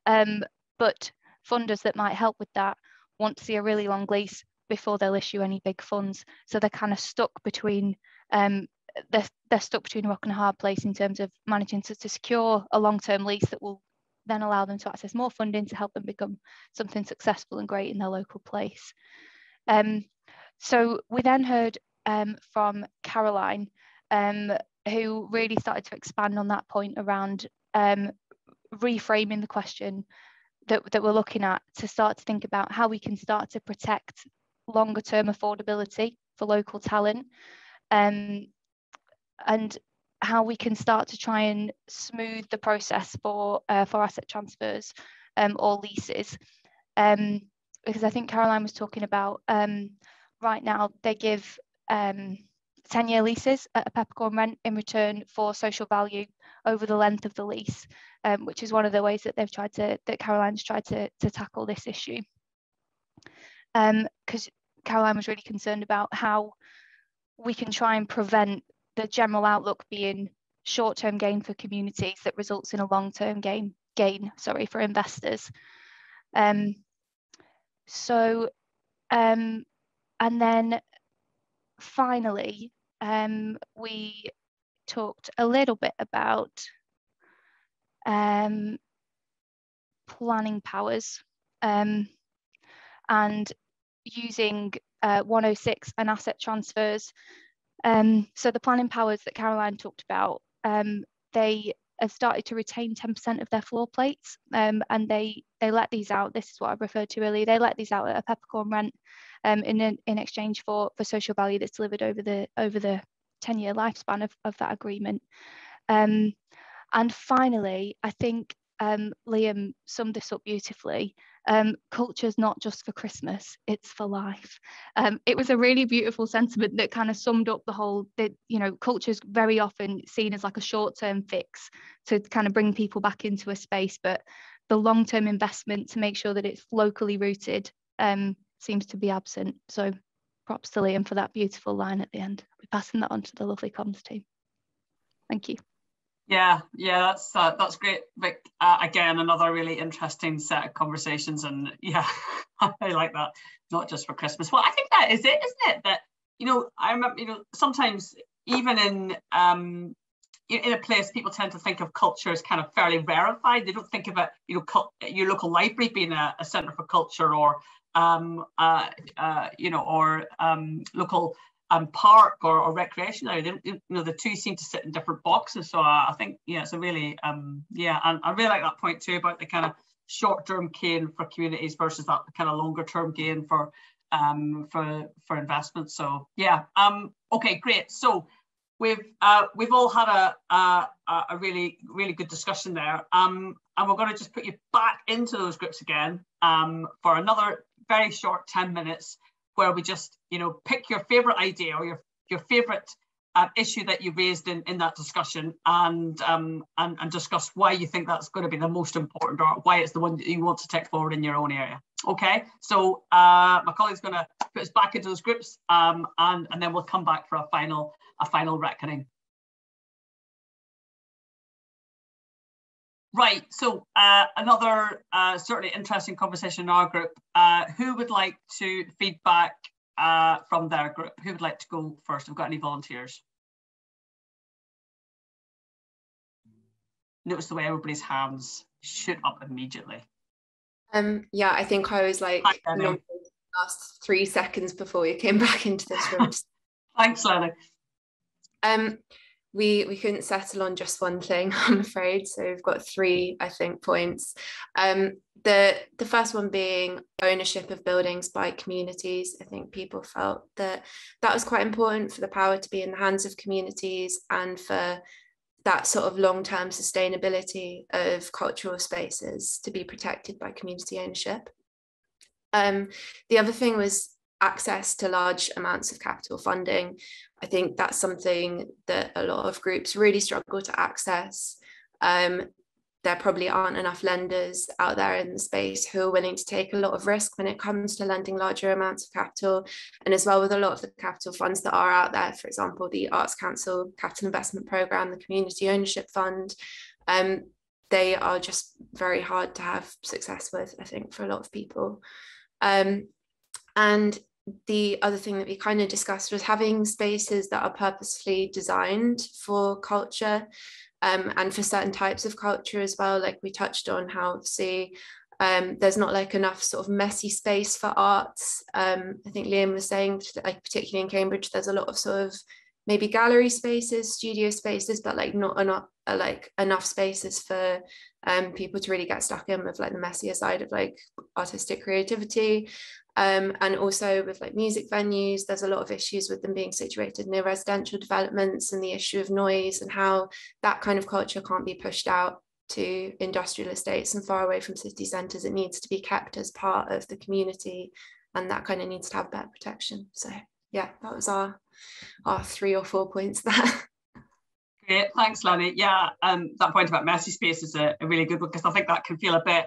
But funders that might help with that want to see a really long lease before they'll issue any big funds. So they're kind of stuck between they're stuck between a rock and a hard place in terms of managing to secure a long-term lease that will then allow them to access more funding to help them become something successful and great in their local place. So we then heard from Caroline, who really started to expand on that point around reframing the question that we're looking at, to start to think about how we can start to protect longer term affordability for local talent, and how we can start to try and smooth the process for asset transfers or leases, because I think Caroline was talking about right now they give 10-year leases at a peppercorn rent in return for social value over the length of the lease, which is one of the ways that that Caroline's tried to tackle this issue. Because Caroline was really concerned about how we can try and prevent the general outlook being short-term gain for communities that results in a long-term gain for investors. And then finally, we talked a little bit about planning powers and using 106 and asset transfers. So the planning powers that Caroline talked about, they have started to retain 10% of their floor plates, and they let these out. This is what I referred to earlier. They let these out at a peppercorn rent in exchange for social value that's delivered over the 10-year lifespan of that agreement. And finally, I think Liam summed this up beautifully. Culture's not just for Christmas, it's for life. It was a really beautiful sentiment that kind of summed up the whole, that, you know, culture's very often seen as like a short-term fix to kind of bring people back into a space, but the long-term investment to make sure that it's locally rooted seems to be absent. So props to Liam for that beautiful line at the end. I'll be passing that on to the lovely comms team. Thank you. Yeah, that's great, Vic. Again, another really interesting set of conversations, and yeah, I like that. Not just for Christmas. Well, I think that is it, isn't it? That, you know, I remember, you know, sometimes even in a place, people tend to think of culture as kind of fairly rarefied. They don't think of it, you know, your local library being a centre for culture, or you know, or local park or recreation area. You know, the two seem to sit in different boxes. So I think, yeah, it's a really yeah, and I really like that point too about the kind of short-term gain for communities versus that kind of longer-term gain for investment. So yeah, okay, great. So we've all had a really good discussion there, and we're going to just put you back into those groups again for another very short 10 minutes, where we just, you know, pick your favorite idea or your favorite issue that you raised in that discussion, and discuss why you think that's going to be the most important, or why it's the one that you want to take forward in your own area. Okay, so my colleague's going to put us back into those groups, and then we'll come back for a final reckoning. Right, so another certainly interesting conversation in our group. Who would like to feedback from their group? Who would like to go first? Have we got any volunteers? Notice the way everybody's hands shoot up immediately. Yeah, I think I was like nominated last 3 seconds before we came back into this room. Thanks, Lenny. We couldn't settle on just one thing, I'm afraid. So we've got 3, I think, points. The first one being ownership of buildings by communities. I think people felt that was quite important for the power to be in the hands of communities and for that sort of long-term sustainability of cultural spaces to be protected by community ownership. The other thing was access to large amounts of capital funding. I think that's something that a lot of groups really struggle to access. There probably aren't enough lenders out there in the space who are willing to take a lot of risk when it comes to lending larger amounts of capital. And as well, with a lot of the capital funds that are out there, for example, the Arts Council Capital Investment Programme, the Community Ownership Fund, they are just very hard to have success with, I think, for a lot of people. And the other thing that we kind of discussed was having spaces that are purposefully designed for culture, and for certain types of culture as well. Like we touched on how, say, there's not like enough sort of messy space for arts. I think Liam was saying, like particularly in Cambridge, there's a lot of sort of maybe gallery spaces, studio spaces, but like not enough spaces for people to really get stuck in with like the messier side of like artistic creativity. And also with like music venues, there's a lot of issues with them being situated near residential developments and the issue of noise and how that kind of culture can't be pushed out to industrial estates and far away from city centres. It needs to be kept as part of the community, and that kind of needs to have better protection. So yeah, that was our 3 or 4 points there. Great, thanks, Lenny. Yeah, that point about messy space is a really good one, because I think that can feel a bit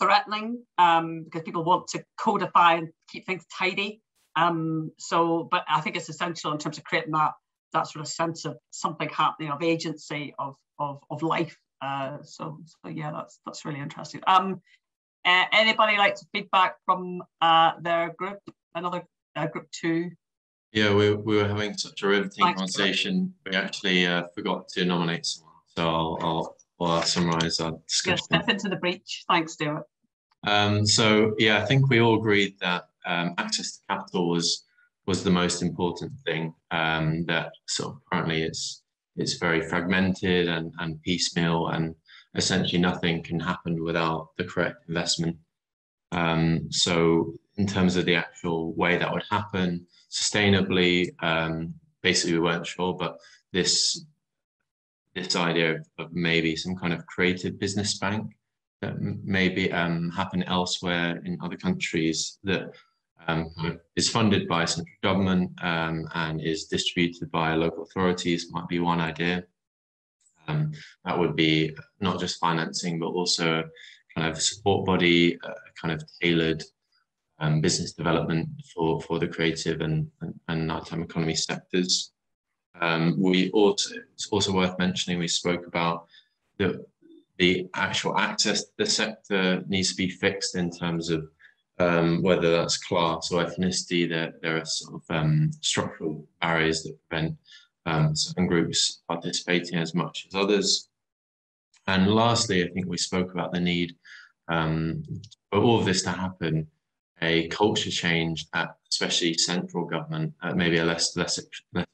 threatening, because people want to codify and keep things tidy. But I think it's essential in terms of creating that sort of sense of something happening, of agency, of life. So yeah, that's really interesting. Anybody like to feedback from their group? Another group 2? Yeah, we were having such a riveting conversation. We actually forgot to nominate someone, so I'll summarise our discussion. Yeah, step into the breach. Thanks, Stuart. So yeah, I think we all agreed that access to capital was the most important thing. That sort of currently it's very fragmented and piecemeal, and essentially nothing can happen without the correct investment. So in terms of the actual way that would happen sustainably, basically we weren't sure, but this idea of maybe some kind of creative business bank that maybe happen elsewhere in other countries, that is funded by central government and is distributed by local authorities, might be one idea. That would be not just financing, but also kind of support body, kind of tailored business development for the creative and nighttime economy sectors. It's also worth mentioning, we spoke about the actual access to the sector needs to be fixed in terms of whether that's class or ethnicity. There are sort of structural barriers that prevent certain groups participating as much as others. And lastly, I think we spoke about the need for all of this to happen, a culture change at especially central government, maybe a less extent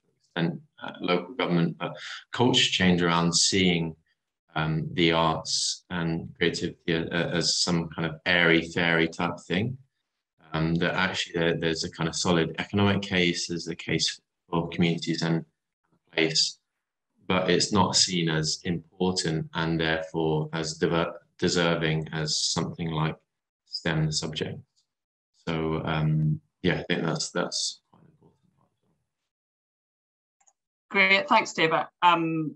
local government, but culture change around seeing the arts and creativity as some kind of airy-fairy type thing. That actually there's a kind of solid economic case, there's a case for communities and place, but it's not seen as important and therefore as deserving as something like STEM subject. So yeah, I think that's quite important. Great, thanks, David. And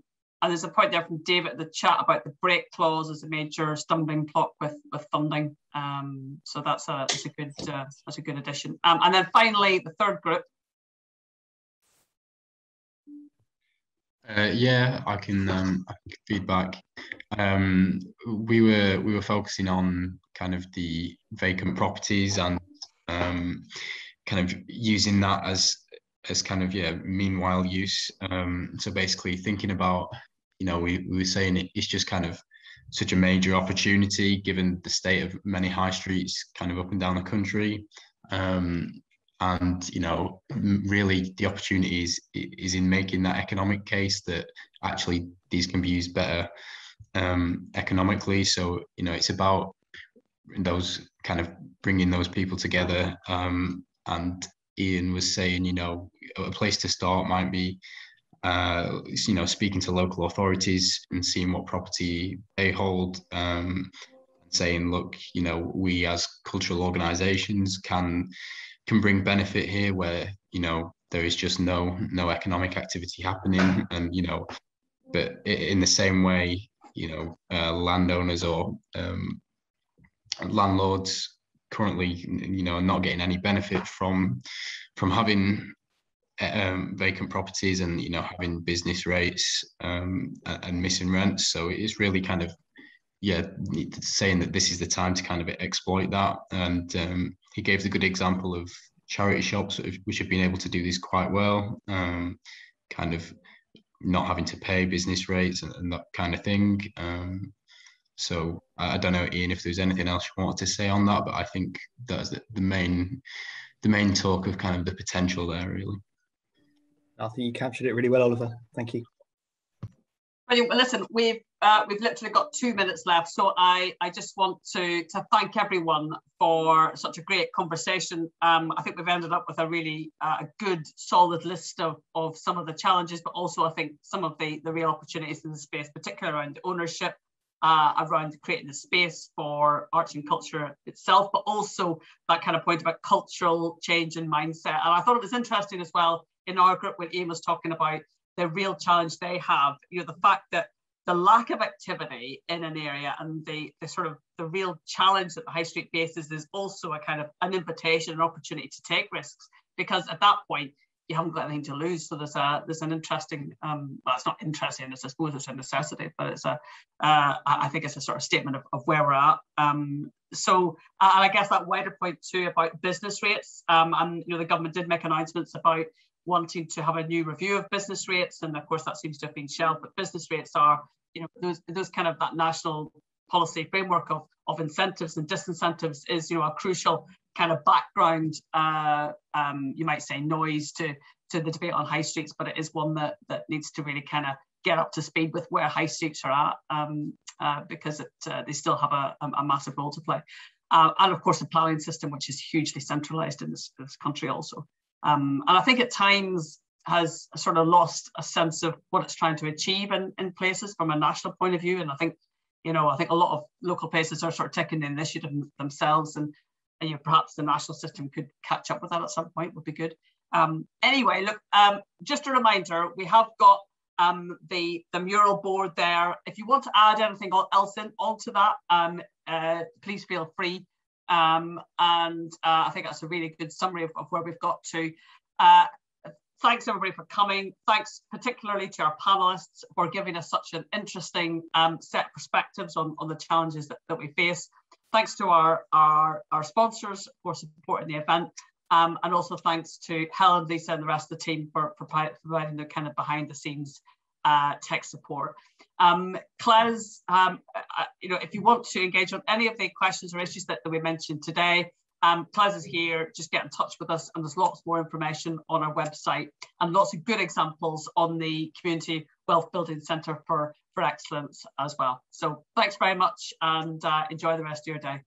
there's a point there from David in the chat about the break clause as a major stumbling block with funding. So that's a good addition. And then finally, the third group. Yeah, I can feedback. We were focusing on kind of the vacant properties and kind of using that as kind of meanwhile use. So basically thinking about, we were saying it's just kind of such a major opportunity given the state of many high streets kind of up and down the country. And, you know, really the opportunity is in making that economic case that actually these can be used better economically. So, you know, it's about those kind of bringing those people together. And Ian was saying, you know, a place to start might be, you know, speaking to local authorities and seeing what property they hold, saying, look, you know, we as cultural organisations can bring benefit here where, you know, there is just no economic activity happening. And, you know, but in the same way, you know, landowners or landlords currently, you know, are not getting any benefit from having vacant properties and, you know, having business rates and missing rents. So it's really kind of, yeah, saying that this is the time to kind of exploit that. And he gave the good example of charity shops which have been able to do this quite well, kind of not having to pay business rates and that kind of thing. So I don't know, Ian, if there's anything else you wanted to say on that, but I think that's the main talk of kind of the potential there, really. I think you captured it really well, Oliver. Thank you. Brilliant. Well, listen, we've literally got 2 minutes left, so I just want to thank everyone for such a great conversation. I think we've ended up with a really good, solid list of some of the challenges, but also I think some of the real opportunities in the space, particularly around ownership, around creating the space for arts and culture itself, but also that kind of point about cultural change and mindset. And I thought it was interesting as well in our group when Ian was talking about the real challenge they have, you know, the fact that the lack of activity in an area and the sort of the real challenge that the high street faces is also a kind of an invitation, an opportunity to take risks, because at that point you haven't got anything to lose. So there's an interesting, well, it's not interesting, I suppose it's a necessity, but it's I think it's a sort of statement of where we're at. So and I guess that wider point too about business rates, and you know, the government did make announcements about wanting to have a new review of business rates, and of course that seems to have been shelved. But business rates are, you know, those kind of that national policy framework of incentives and disincentives is, you know, a crucial kind of background, you might say, noise to the debate on high streets, but it is one that needs to really kind of get up to speed with where high streets are at, because they still have a massive role to play. And of course the planning system, which is hugely centralised in this country also. And I think at times has sort of lost a sense of what it's trying to achieve in places from a national point of view. And I think, you know, a lot of local places are sort of taking the initiative themselves, and you know, perhaps the national system could catch up with that at some point, would be good. Anyway, look, just a reminder, we have got the mural board there. If you want to add anything else onto that, please feel free. And I think that's a really good summary of where we've got to. Thanks everybody for coming. Thanks particularly to our panelists for giving us such an interesting set of perspectives on the challenges that we face. Thanks to our sponsors for supporting the event. And also thanks to Helen, Lisa and the rest of the team for providing the kind of behind the scenes tech support. CLES, you know, if you want to engage on any of the questions or issues that we mentioned today, CLES is here, just get in touch with us, and there's lots more information on our website and lots of good examples on the Community Wealth Building Centre for Excellence as well. So thanks very much, and enjoy the rest of your day.